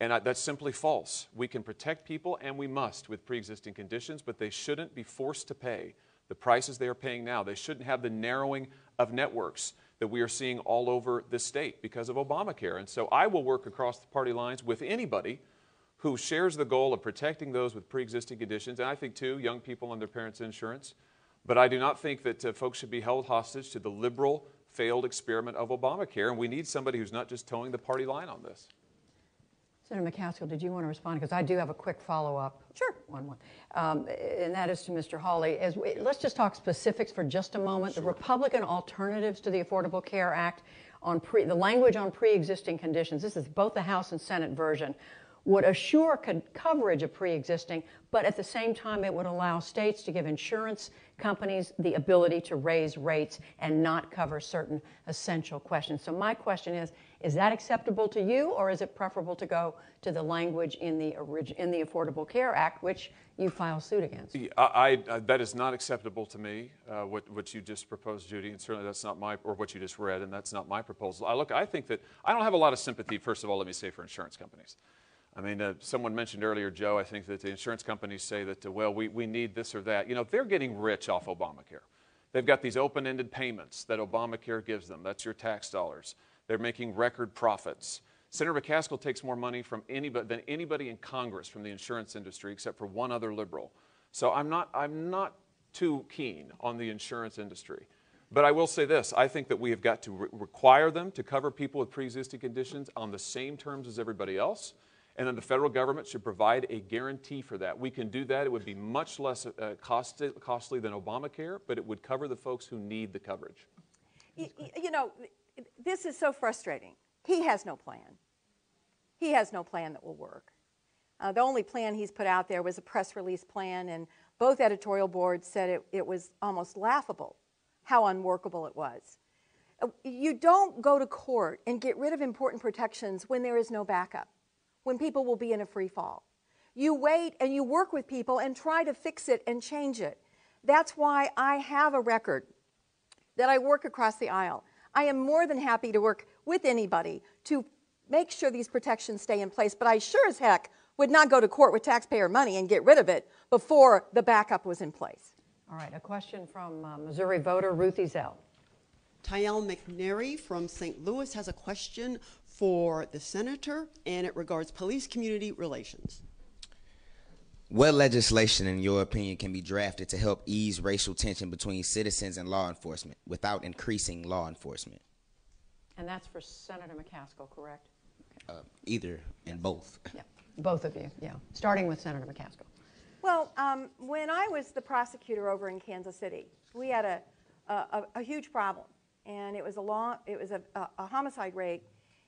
And that's simply false. We can protect people, and we must, with pre-existing conditions, but they shouldn't be forced to pay the prices they are paying now. They shouldn't have the narrowing of networks that we are seeing all over the state because of Obamacare. And so I will work across the party lines with anybody who shares the goal of protecting those with pre-existing conditions, and I think, too, young people on their parents' insurance. But I do not think that folks should be held hostage to the liberal, failed experiment of Obamacare, and we need somebody who's not just towing the party line on this. Senator McCaskill, did you want to respond? Because I do have a quick follow-up. Sure. And that is to Mr. Hawley. Let's just talk specifics for just a moment. Sure. The Republican alternatives to the Affordable Care Act, on the language on pre-existing conditions, this is both the House and Senate version, would assure coverage of pre-existing, but at the same time it would allow states to give insurance companies the ability to raise rates and not cover certain essential questions. So my question is Is that acceptable to you, or is it preferable to go to the language in the Affordable Care Act, which you file suit against? That is not acceptable to me, what you just proposed, Judy, and certainly that's not or what you just read, and that's not my proposal. I think that I don't have a lot of sympathy, first of all, let me say, for insurance companies. I mean, someone mentioned earlier, Joe, I think that the insurance companies say that, well, we need this or that. You know, they're getting rich off Obamacare. They've got these open-ended payments that Obamacare gives them. That's your tax dollars. They're making record profits. Senator McCaskill takes more money from than anybody in Congress from the insurance industry, except for one other liberal. So I'm not too keen on the insurance industry. But I will say this, I think that we have got to require them to cover people with pre-existing conditions on the same terms as everybody else. And then the federal government should provide a guarantee for that. We can do that. It would be much less costly than Obamacare, but it would cover the folks who need the coverage. You know, this is so frustrating. He has no plan. He has no plan that will work. The only plan he's put out there was a press release plan, and both editorial boards said it was almost laughable how unworkable it was. You don't go to court and get rid of important protections when there is no backup, when people will be in a free fall. You wait and you work with people and try to fix it and change it. That's why I have a record that I work across the aisle. I am more than happy to work with anybody to make sure these protections stay in place, but I sure as heck would not go to court with taxpayer money and get rid of it before the backup was in place. All right, a question from Missouri voter Ruthie Zell. Tyel McNary from St. Louis has a question for the senator, and it regards police-community relations. What legislation, in your opinion, can be drafted to help ease racial tension between citizens and law enforcement without increasing law enforcement? And that's for Senator McCaskill, correct? Either and both. Yeah, both of you, yeah. Starting with Senator McCaskill. Well, when I was the prosecutor over in Kansas City, we had a huge problem, and it was a homicide rate.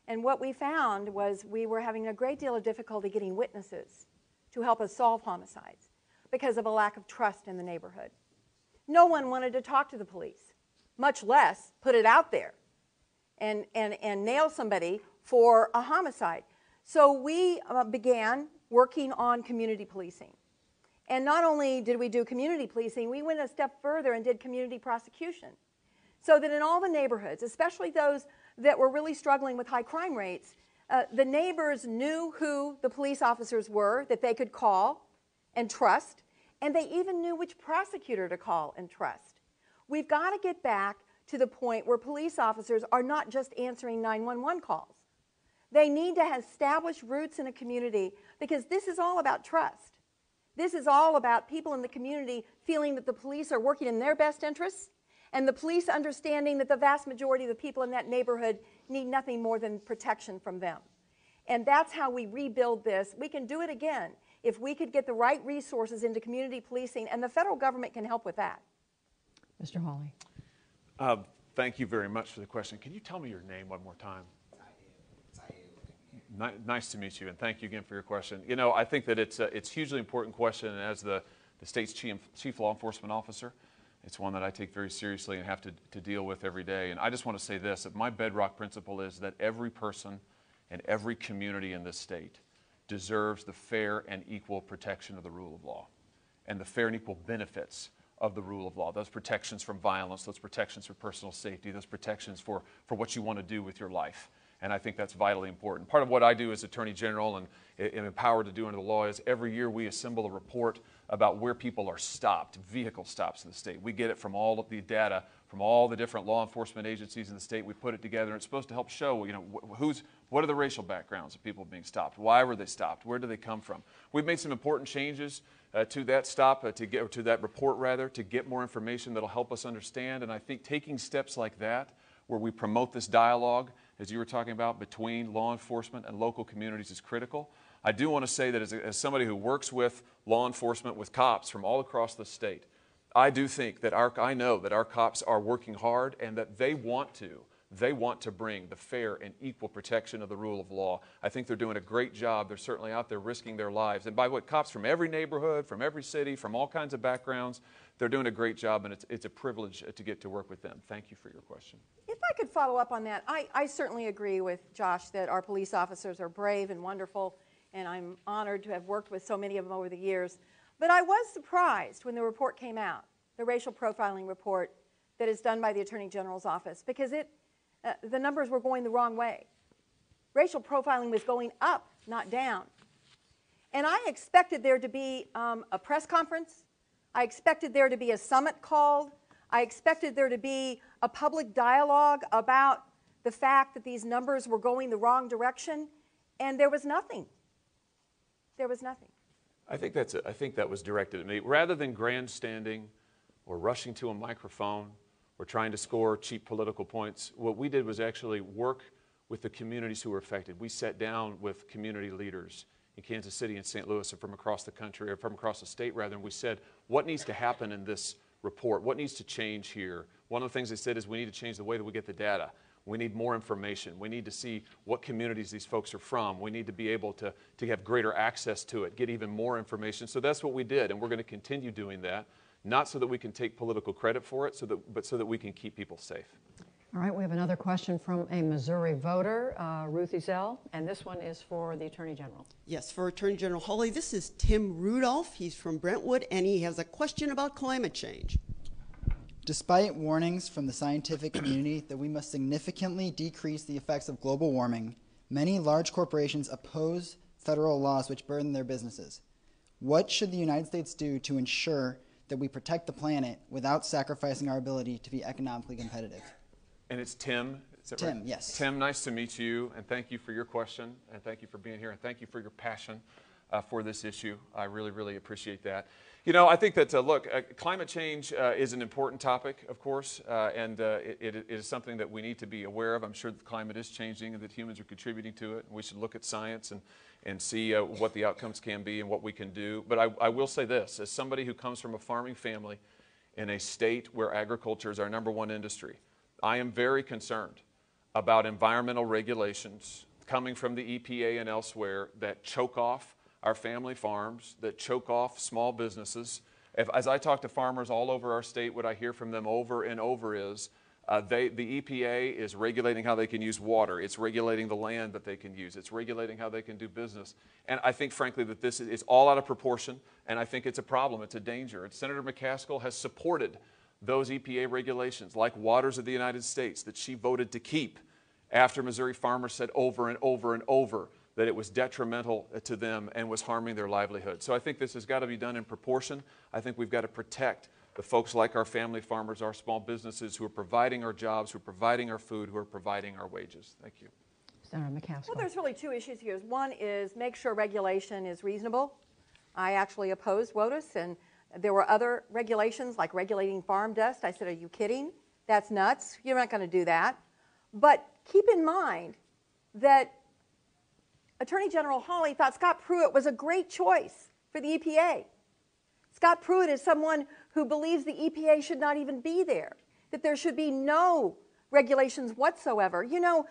And what we found was we were having a great deal of difficulty getting witnesses to help us solve homicides because of a lack of trust in the neighborhood. No one wanted to talk to the police, much less put it out there and nail somebody for a homicide. So we began working on community policing. And not only did we do community policing, we went a step further and did community prosecution. So that in all the neighborhoods, especially those that were really struggling with high crime rates, the neighbors knew who the police officers were that they could call and trust, and they even knew which prosecutor to call and trust. We've got to get back to the point where police officers are not just answering 911 calls. They need to establish roots in a community, because this is all about trust. This is all about people in the community feeling that the police are working in their best interests, and the police understanding that the vast majority of the people in that neighborhood need nothing more than protection from them. And that's how we rebuild this. We can do it again if we could get the right resources into community policing, and the federal government can help with that. Mr. Hawley. Thank you very much for the question. Can you tell me your name one more time? Nice to meet you, and thank you again for your question. You know, I think that it's a hugely important question, and as the state's chief law enforcement officer, it's one that I take very seriously and have to deal with every day. And I just want to say this, that my bedrock principle is that every person and every community in this state deserves the fair and equal protection of the rule of law and the fair and equal benefits of the rule of law. Those protections from violence, those protections for personal safety, those protections for what you want to do with your life. And I think that's vitally important. Part of what I do as Attorney General and am empowered to do under the law is every year we assemble a report about where people are stopped, vehicle stops in the state. We get it from all of the data from all the different law enforcement agencies in the state. We put it together, and it's supposed to help show, you know, what are the racial backgrounds of people being stopped? Why were they stopped? Where do they come from? We've made some important changes to that stop, to that report rather, to get more information that'll help us understand. And I think taking steps like that, where we promote this dialogue, as you were talking about, between law enforcement and local communities is critical. I do want to say that as somebody who works with law enforcement, with cops from all across the state, I do think that I know that our cops are working hard and that they want to They want to bring the fair and equal protection of the rule of law. I think they're doing a great job. They're certainly out there risking their lives. And by the way, cops from every neighborhood, from every city, from all kinds of backgrounds, they're doing a great job, and it's a privilege to get to work with them. Thank you for your question. If I could follow up on that, I certainly agree with Josh that our police officers are brave and wonderful, and I'm honored to have worked with so many of them over the years. But I was surprised when the report came out, the racial profiling report that is done by the Attorney General's office, because the numbers were going the wrong way. Racial profiling was going up, not down. And I expected there to be a press conference. I expected there to be a summit called. I expected there to be a public dialogue about the fact that these numbers were going the wrong direction, and there was nothing. There was nothing. I think that was directed at me. Rather than grandstanding or rushing to a microphone or trying to score cheap political points, what we did was actually work with the communities who were affected. We sat down with community leaders in Kansas City and St. Louis, and from across the country, or from across the state rather, and we said, what needs to happen in this report? What needs to change here? One of the things they said is we need to change the way that we get the data. We need more information. We need to see what communities these folks are from. We need to be able to have greater access to it, get even more information. So that's what we did, and we're going to continue doing that, not so that we can take political credit for it, but so that we can keep people safe. All right, we have another question from a Missouri voter, Ruth Ezell, and this one is for the Attorney General. Yes, for Attorney General Hawley, this is Tim Rudolph. He's from Brentwood, and he has a question about climate change. Despite warnings from the scientific community that we must significantly decrease the effects of global warming, many large corporations oppose federal laws which burden their businesses. What should the United States do to ensure that we protect the planet without sacrificing our ability to be economically competitive? And it's Tim. Is that Tim, right? yes. Tim, nice to meet you, and thank you for your question, and thank you for being here, and thank you for your passion for this issue. I really, really appreciate that. You know, I think that, look, climate change is an important topic, of course, and it is something that we need to be aware of. I'm sure the climate is changing and that humans are contributing to it. And we should look at science and see what the outcomes can be and what we can do. But I will say this, as somebody who comes from a farming family in a state where agriculture is our #1 industry, I am very concerned about environmental regulations coming from the EPA and elsewhere that choke off our family farms, that choke off small businesses. As I talk to farmers all over our state, what I hear from them over and over is the EPA is regulating how they can use water. It's regulating the land that they can use. It's regulating how they can do business. And I think, frankly, that this is all out of proportion, and I think it's a problem. It's a danger. And Senator McCaskill has supported those EPA regulations, like Waters of the United States, that she voted to keep after Missouri farmers said over and over and over that it was detrimental to them and was harming their livelihood. So I think this has got to be done in proportion. I think we've got to protect the folks like our family farmers, our small businesses who are providing our jobs, who are providing our food, who are providing our wages. Thank you. Senator McCaskill. Well, there's really two issues here. One is make sure regulation is reasonable. I actually opposed WOTUS, and there were other regulations like regulating farm dust. I said, are you kidding? That's nuts. You're not going to do that. But keep in mind that Attorney General Hawley thought Scott Pruitt was a great choice for the EPA. Scott Pruitt is someone who believes the EPA should not even be there, that there should be no regulations whatsoever. You know,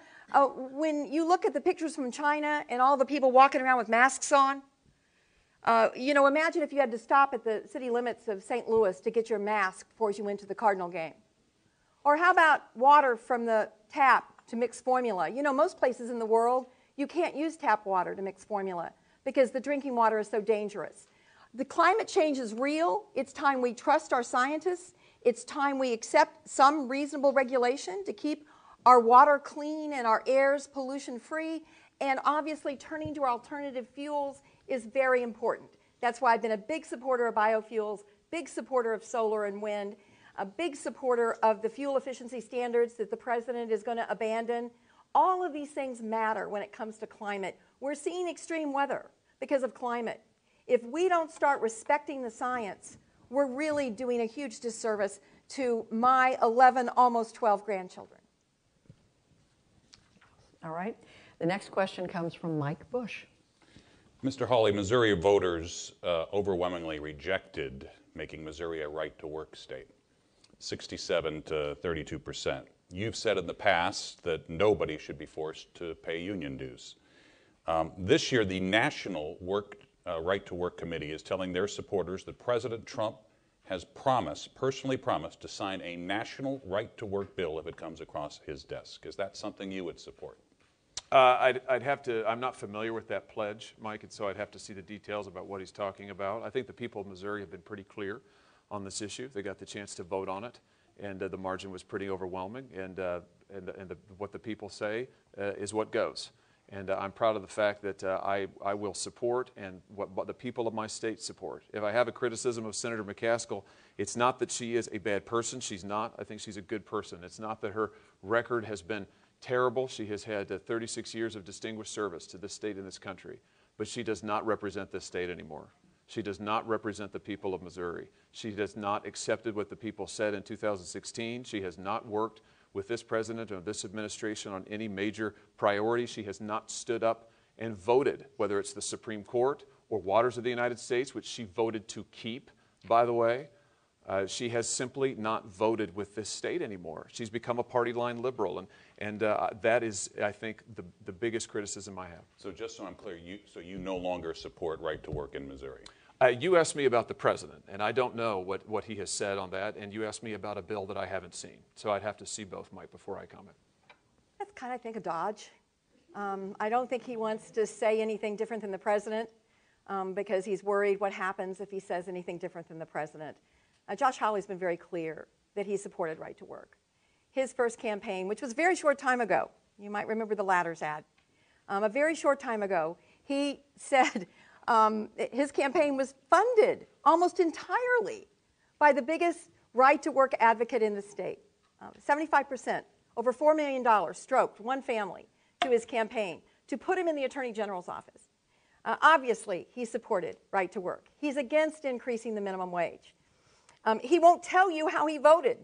when you look at the pictures from China and all the people walking around with masks on, you know, imagine if you had to stop at the city limits of St. Louis to get your mask before you went to the Cardinal game. Or how about water from the tap to mix formula? You know, most places in the world, you can't use tap water to mix formula because the drinking water is so dangerous. The climate change is real. It's time we trust our scientists. It's time we accept some reasonable regulation to keep our water clean and our airs pollution-free. And obviously, turning to alternative fuels is very important. That's why I've been a big supporter of biofuels, big supporter of solar and wind, a big supporter of the fuel efficiency standards that the president is going to abandon. All of these things matter when it comes to climate. We're seeing extreme weather because of climate. If we don't start respecting the science, we're really doing a huge disservice to my 11, almost 12 grandchildren. All right. The next question comes from Mike Bush. Mr. Hawley, Missouri voters overwhelmingly rejected making Missouri a right-to-work state, 67 to 32%. You've said in the past that nobody should be forced to pay union dues. This year, the National Right to Work Committee is telling their supporters that President Trump has personally promised to sign a national right to work bill if it comes across his desk. Is that something you would support? I'd have to, I'm not familiar with that pledge, Mike, and so I'd have to see the details about what he's talking about. I think the people of Missouri have been pretty clear on this issue. They got the chance to vote on it, and the margin was pretty overwhelming, and what the people say is what goes. And I'm proud of the fact that I will support and what the people of my state support. If I have a criticism of Senator McCaskill, it's not that she is a bad person. She's not. I think she's a good person. It's not that her record has been terrible. She has had 36 years of distinguished service to this state and this country. But she does not represent this state anymore. She does not represent the people of Missouri. She has not accepted what the people said in 2016. She has not worked with this president or this administration on any major priority. She has not stood up and voted, whether it's the Supreme Court or Waters of the United States, which she voted to keep, by the way. She has simply not voted with this state anymore. She's become a party line liberal, and that is, I think, the biggest criticism I have. So just so I'm clear, you no longer support right to work in Missouri? You asked me about the president, and I don't know what he has said on that, and you asked me about a bill that I haven't seen. So I'd have to see both, Mike, before I comment. That's kind of, I think, a dodge. I don't think he wants to say anything different than the president because he's worried what happens if he says anything different than the president. Josh Hawley's been very clear that he supported right to work. His first campaign, which was a very short time ago, you might remember the Ladders ad, a very short time ago, he said his campaign was funded almost entirely by the biggest right to work advocate in the state. 75%, over $4 million stroked one family to his campaign to put him in the Attorney General's office. Obviously, he supported right to work. He's against increasing the minimum wage. He won't tell you how he voted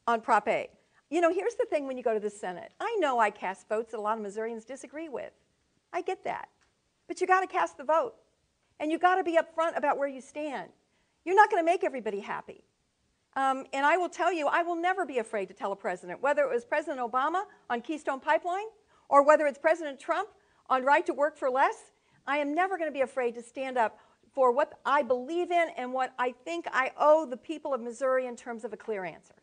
on Prop A. You know, here's the thing when you go to the Senate. I know I cast votes that a lot of Missourians disagree with. I get that. But you got to cast the vote. And you got to be upfront about where you stand. You're not going to make everybody happy. And I will tell you, I will never be afraid to tell a president, whether it was President Obama on Keystone Pipeline or whether it's President Trump on right to work for less, I am never going to be afraid to stand up for what I believe in and what I think I owe the people of Missouri in terms of a clear answer.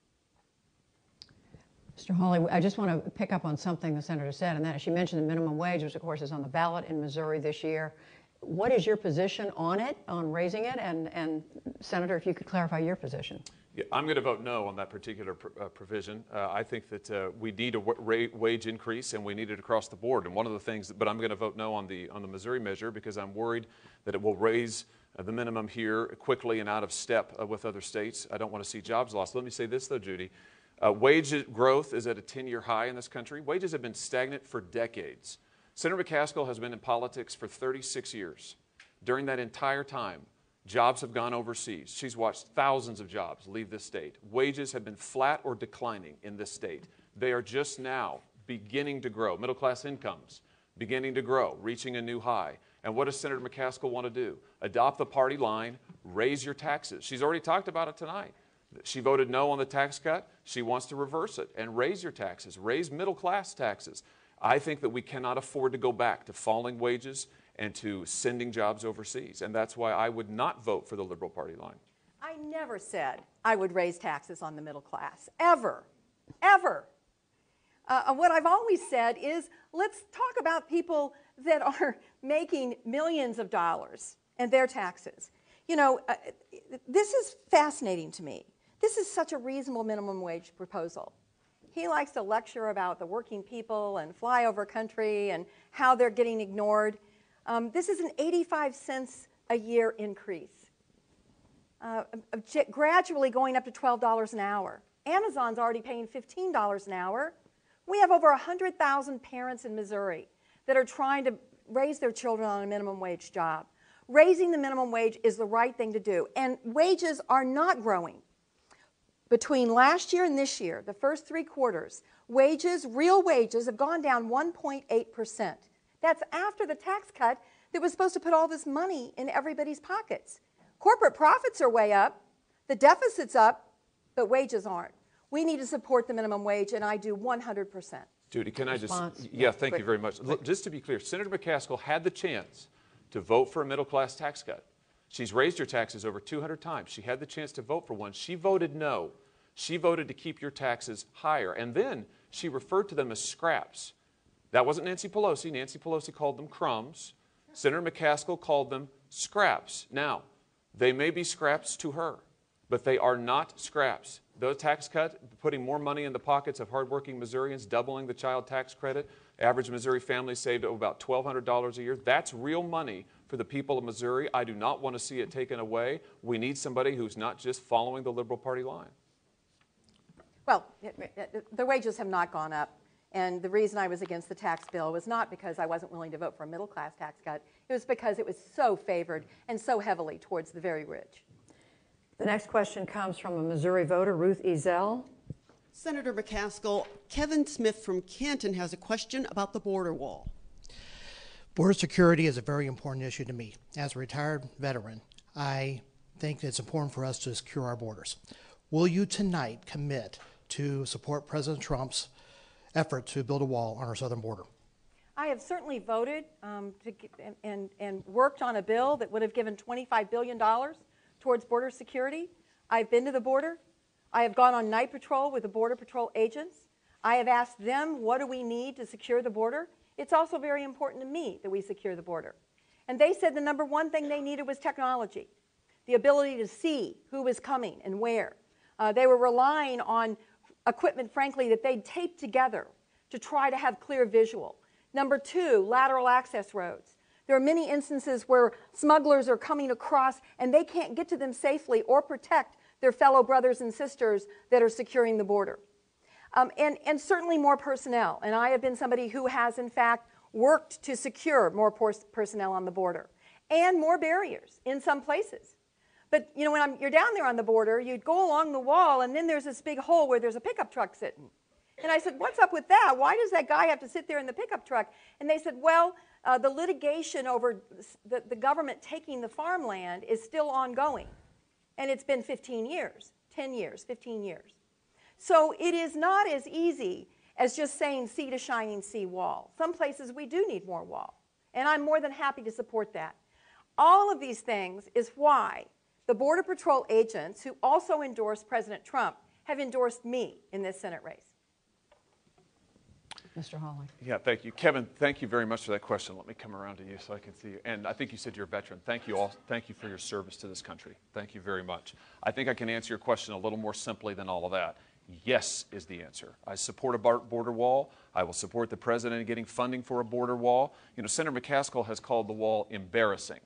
Mr. Hawley, I just want to pick up on something the senator said, and that is she mentioned the minimum wage, which of course is on the ballot in Missouri this year. What is your position on it, on raising it? And Senator, if you could clarify your position. Yeah, I'm going to vote no on that particular provision. I think that we need a wage increase, and we need it across the board. And one of the things, but I'm going to vote no on the Missouri measure because I'm worried that it will raise the minimum here quickly and out of step with other states. I don't want to see jobs lost. Let me say this, though, Judy. Wage growth is at a 10-year high in this country. Wages have been stagnant for decades. Senator McCaskill has been in politics for 36 years. During that entire time, jobs have gone overseas. She's watched thousands of jobs leave this state. Wages have been flat or declining in this state. They are just now beginning to grow. Middle-class incomes beginning to grow, reaching a new high. And what does Senator McCaskill want to do? Adopt the party line, raise your taxes. She's already talked about it tonight. She voted no on the tax cut. She wants to reverse it and raise your taxes, raise middle-class taxes. I think that we cannot afford to go back to falling wages and to sending jobs overseas. And that's why I would not vote for the Liberal Party line. I never said I would raise taxes on the middle class, ever, ever. What I've always said is let's talk about people that are making millions of dollars and their taxes. You know, this is fascinating to me. This is such a reasonable minimum wage proposal. He likes to lecture about the working people and flyover country and how they're getting ignored. This is an 85 cents a year increase, gradually going up to $12 an hour. Amazon's already paying $15 an hour. We have over 100,000 parents in Missouri that are trying to raise their children on a minimum wage job. Raising the minimum wage is the right thing to do, and wages are not growing. Between last year and this year, the first 3 quarters, wages, real wages, have gone down 1.8%. That's after the tax cut that was supposed to put all this money in everybody's pockets. Corporate profits are way up, the deficit's up, but wages aren't. We need to support the minimum wage, and I do 100%. Judy, can I Response? just, yeah, thank you very much. Look, just to be clear, Senator McCaskill had the chance to vote for a middle-class tax cut. She's raised your taxes over 200 times. She had the chance to vote for one. She voted no. She voted to keep your taxes higher. And then she referred to them as scraps. That wasn't Nancy Pelosi. Nancy Pelosi called them crumbs. Senator McCaskill called them scraps. Now, they may be scraps to her, but they are not scraps. The tax cut, putting more money in the pockets of hardworking Missourians, doubling the child tax credit, average Missouri family saved about $1,200 a year. That's real money for the people of Missouri. I do not want to see it taken away. We need somebody who's not just following the Liberal Party line. Well, the wages have not gone up. And the reason I was against the tax bill was not because I wasn't willing to vote for a middle-class tax cut. It was because it was so favored and so heavily towards the very rich. The next question comes from a Missouri voter, Ruth Ezell. Senator McCaskill, Kevin Smith from Canton has a question about the border wall. Border security is a very important issue to me. As a retired veteran, I think it's important for us to secure our borders. Will you tonight commit to support President Trump's effort to build a wall on our southern border? I have certainly voted and worked on a bill that would have given $25 billion towards border security. I've been to the border. I have gone on night patrol with the Border Patrol agents. I have asked them, what do we need to secure the border? It's also very important to me that we secure the border. And they said the number one thing they needed was technology, the ability to see who was coming and where. They were relying on equipment, frankly, that they'd taped together to try to have clear visual. Number two, lateral access roads. There are many instances where smugglers are coming across and they can't get to them safely or protect their fellow brothers and sisters that are securing the border. And certainly more personnel. And I have been somebody who has, in fact, worked to secure more personnel on the border. And more barriers in some places. But, you know, when you're down there on the border, you'd go along the wall, and then there's this big hole where there's a pickup truck sitting. And I said, what's up with that? Why does that guy have to sit there in the pickup truck? And they said, well, the litigation over the government taking the farmland is still ongoing. And it's been 15 years, 10 years, 15 years. So it is not as easy as just saying sea to shining sea wall. Some places we do need more wall. And I'm more than happy to support that. All of these things is why the Border Patrol agents who also endorsed President Trump have endorsed me in this Senate race. Mr. Hawley. Yeah, thank you. Kevin, thank you very much for that question. Let me come around to you so I can see you. And I think you said you're a veteran. Thank you all. Thank you for your service to this country. Thank you very much. I think I can answer your question a little more simply than all of that. Yes is the answer. I support a border wall. I will support the president in getting funding for a border wall. You know, Senator McCaskill has called the wall embarrassing.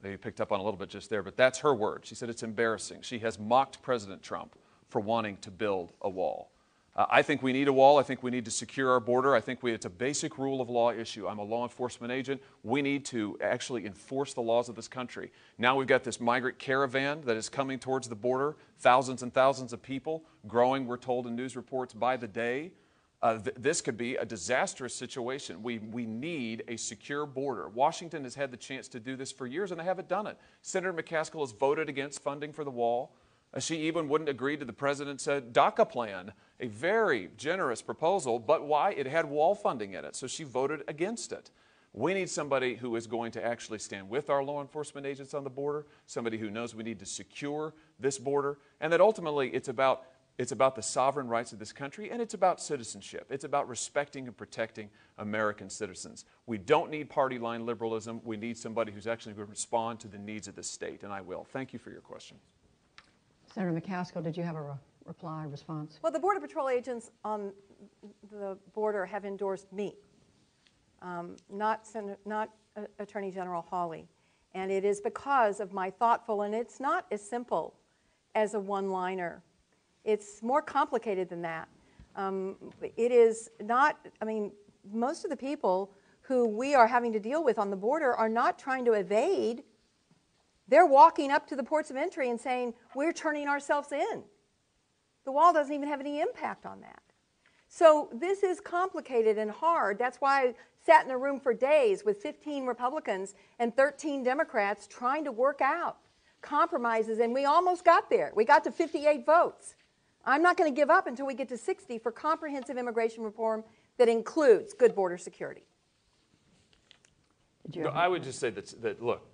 They picked up on a little bit just there, but that's her word. She said it's embarrassing. She has mocked President Trump for wanting to build a wall. I think we need a wall. I think we need to secure our border. I think it's a basic rule of law issue. I'm a law enforcement agent. We need to actually enforce the laws of this country. Now we've got this migrant caravan that is coming towards the border, thousands and thousands of people, growing, we're told in news reports, by the day. This could be a disastrous situation. We need a secure border. Washington has had the chance to do this for years, and they haven't done it. Senator McCaskill has voted against funding for the wall. She even wouldn't agree to the president's DACA plan, a very generous proposal, but why? It had wall funding in it, so she voted against it. We need somebody who is going to actually stand with our law enforcement agents on the border, somebody who knows we need to secure this border, and that ultimately it's about the sovereign rights of this country, and it's about citizenship. It's about respecting and protecting American citizens. We don't need party line liberalism. We need somebody who's actually going to respond to the needs of this state, and I will. Thank you for your question. Senator McCaskill, did you have a response? Well, the Border Patrol agents on the border have endorsed me, not Attorney General Hawley. And it is because of my thoughtful, and it's not as simple as a one-liner. It's more complicated than that. It is not, I mean, most of the people who we are having to deal with on the border are not trying to evade. They're walking up to the ports of entry and saying, we're turning ourselves in. The wall doesn't even have any impact on that. So this is complicated and hard. That's why I sat in a room for days with 15 Republicans and 13 Democrats trying to work out compromises, and we almost got there. We got to 58 votes I'm not going to give up until we get to 60 for comprehensive immigration reform that includes good border security. I would just say that, look,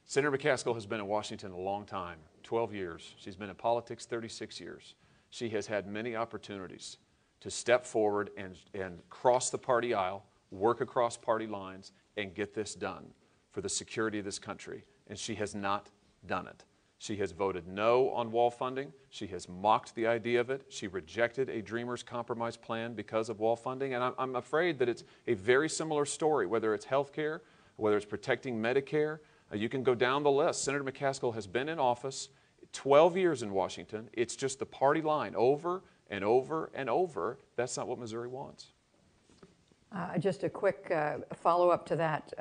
Senator McCaskill has been in Washington a long time, 12 years. She's been in politics 36 years. She has had many opportunities to step forward and cross the party aisle, work across party lines, and get this done for the security of this country. And she has not done it. She has voted no on wall funding. She has mocked the idea of it. She rejected a Dreamers Compromise plan because of wall funding. And I'm afraid that it's a very similar story, whether it's health care, whether it's protecting Medicare. You can go down the list. Senator McCaskill has been in office 12 years in Washington. It's just the party line over and over and over. That's not what Missouri wants. Just a quick follow-up to that,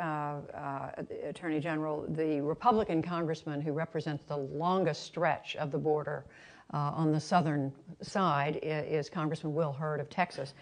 Attorney General. The Republican congressman who represents the longest stretch of the border on the southern side is Congressman Will Hurd of Texas.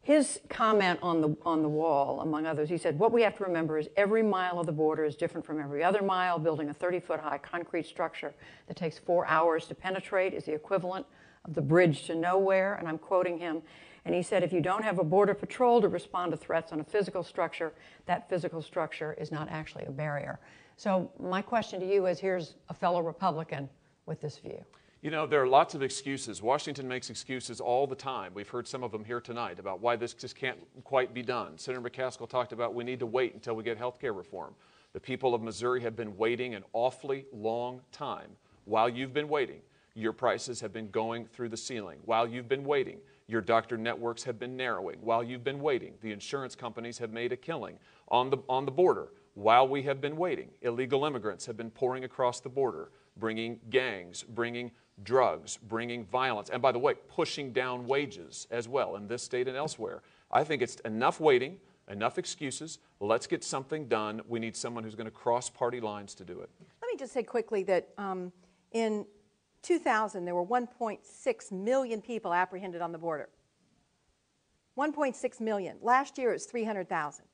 His comment on the wall, among others, he said, what we have to remember is every mile of the border is different from every other mile. Building a 30-foot-high concrete structure that takes 4 hours to penetrate is the equivalent of the bridge to nowhere, and I'm quoting him. And he said, if you don't have a border patrol to respond to threats on a physical structure, that physical structure is not actually a barrier. So my question to you is, here's a fellow Republican with this view. You know, there are lots of excuses. Washington makes excuses all the time. We've heard some of them here tonight about why this just can't quite be done. Senator McCaskill talked about we need to wait until we get health care reform. The people of Missouri have been waiting an awfully long time. While you've been waiting, your prices have been going through the ceiling. While you've been waiting, your doctor networks have been narrowing. While you've been waiting, the insurance companies have made a killing on the border. While we have been waiting, illegal immigrants have been pouring across the border, bringing gangs, bringing drugs, bringing violence, and by the way, pushing down wages as well in this state and elsewhere. I think it's enough waiting, enough excuses. Let's get something done. We need someone who's going to cross party lines to do it. Let me just say quickly that in 2000, there were 1.6 million people apprehended on the border. 1.6 million. Last year, it was 300,000.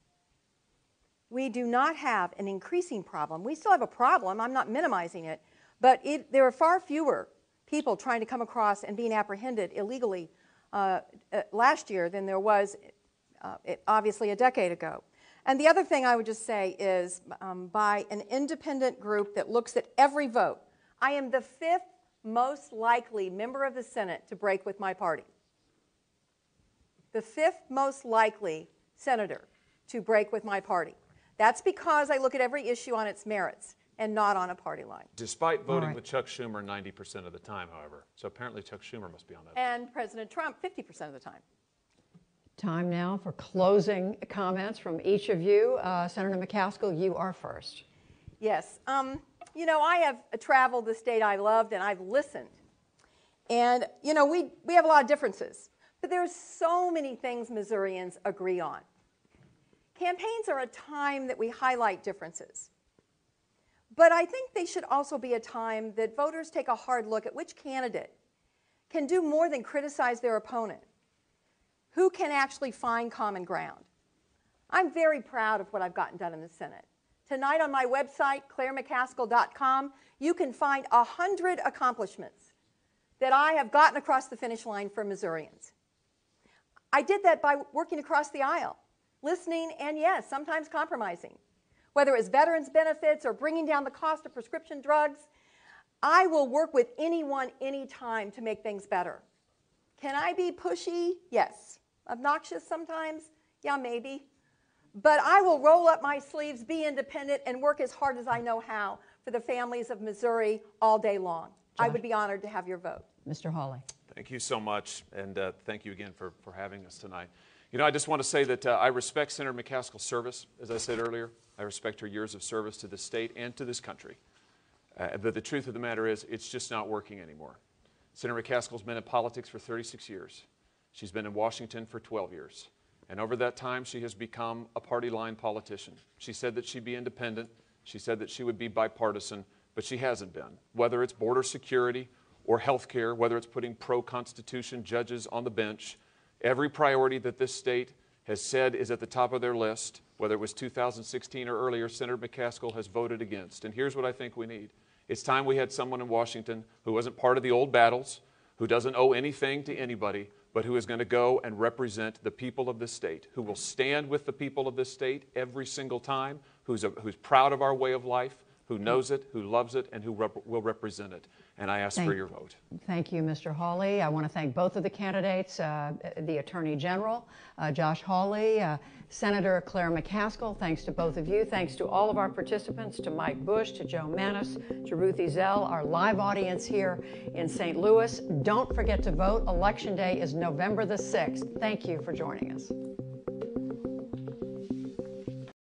We do not have an increasing problem. We still have a problem. I'm not minimizing it. But there are far fewer people trying to come across and being apprehended illegally last year than there was, obviously, a decade ago. And the other thing I would just say is by an independent group that looks at every vote, I am the 5th most likely member of the Senate to break with my party. The 5th most likely senator to break with my party. That's because I look at every issue on its merits and not on a party line. Despite voting with Chuck Schumer 90% of the time, however. So apparently Chuck Schumer must be on that. And President Trump 50% of the time. Time now for closing comments from each of you. Senator McCaskill, you are first. Yes. You know, I have traveled the state I loved, and I've listened. And, you know, we have a lot of differences. But there's so many things Missourians agree on. Campaigns are a time that we highlight differences. But I think they should also be a time that voters take a hard look at which candidate can do more than criticize their opponent. Who can actually find common ground? I'm very proud of what I've gotten done in the Senate. Tonight on my website, clairemccaskill.com, you can find 100 accomplishments that I have gotten across the finish line for Missourians. I did that by working across the aisle, listening and, yes, sometimes compromising. Whether it's veterans benefits or bringing down the cost of prescription drugs, I will work with anyone, anytime to make things better. Can I be pushy? Yes. Obnoxious sometimes? Yeah, maybe. But I will roll up my sleeves, be independent, and work as hard as I know how for the families of Missouri all day long. Josh, I would be honored to have your vote. Mr. Hawley. Thank you so much, and thank you again for having us tonight. You know, I just want to say that I respect Senator McCaskill's service, as I said earlier. I respect her years of service to the state and to this country. But the truth of the matter is, it's just not working anymore. Senator McCaskill's been in politics for 36 years. She's been in Washington for 12 years. And over that time, she has become a party line politician. She said that she'd be independent. She said that she would be bipartisan, but she hasn't been. Whether it's border security or health care, whether it's putting pro-Constitution judges on the bench, every priority that this state has said is at the top of their list, whether it was 2016 or earlier, Senator McCaskill has voted against. And here's what I think we need. It's time we had someone in Washington who wasn't part of the old battles, who doesn't owe anything to anybody, but who is going to go and represent the people of this state, who will stand with the people of this state every single time, who's proud of our way of life, who knows it, who loves it, and who will represent it. And I ask for your vote. Thank you, Mr. Hawley. I want to thank both of the candidates, the Attorney General, Josh Hawley, Senator Claire McCaskill. Thanks to both of you. Thanks to all of our participants, to Mike Bush, to Joe Manis, to Ruth Ezell, our live audience here in St. Louis. Don't forget to vote. Election Day is November the 6th. Thank you for joining us.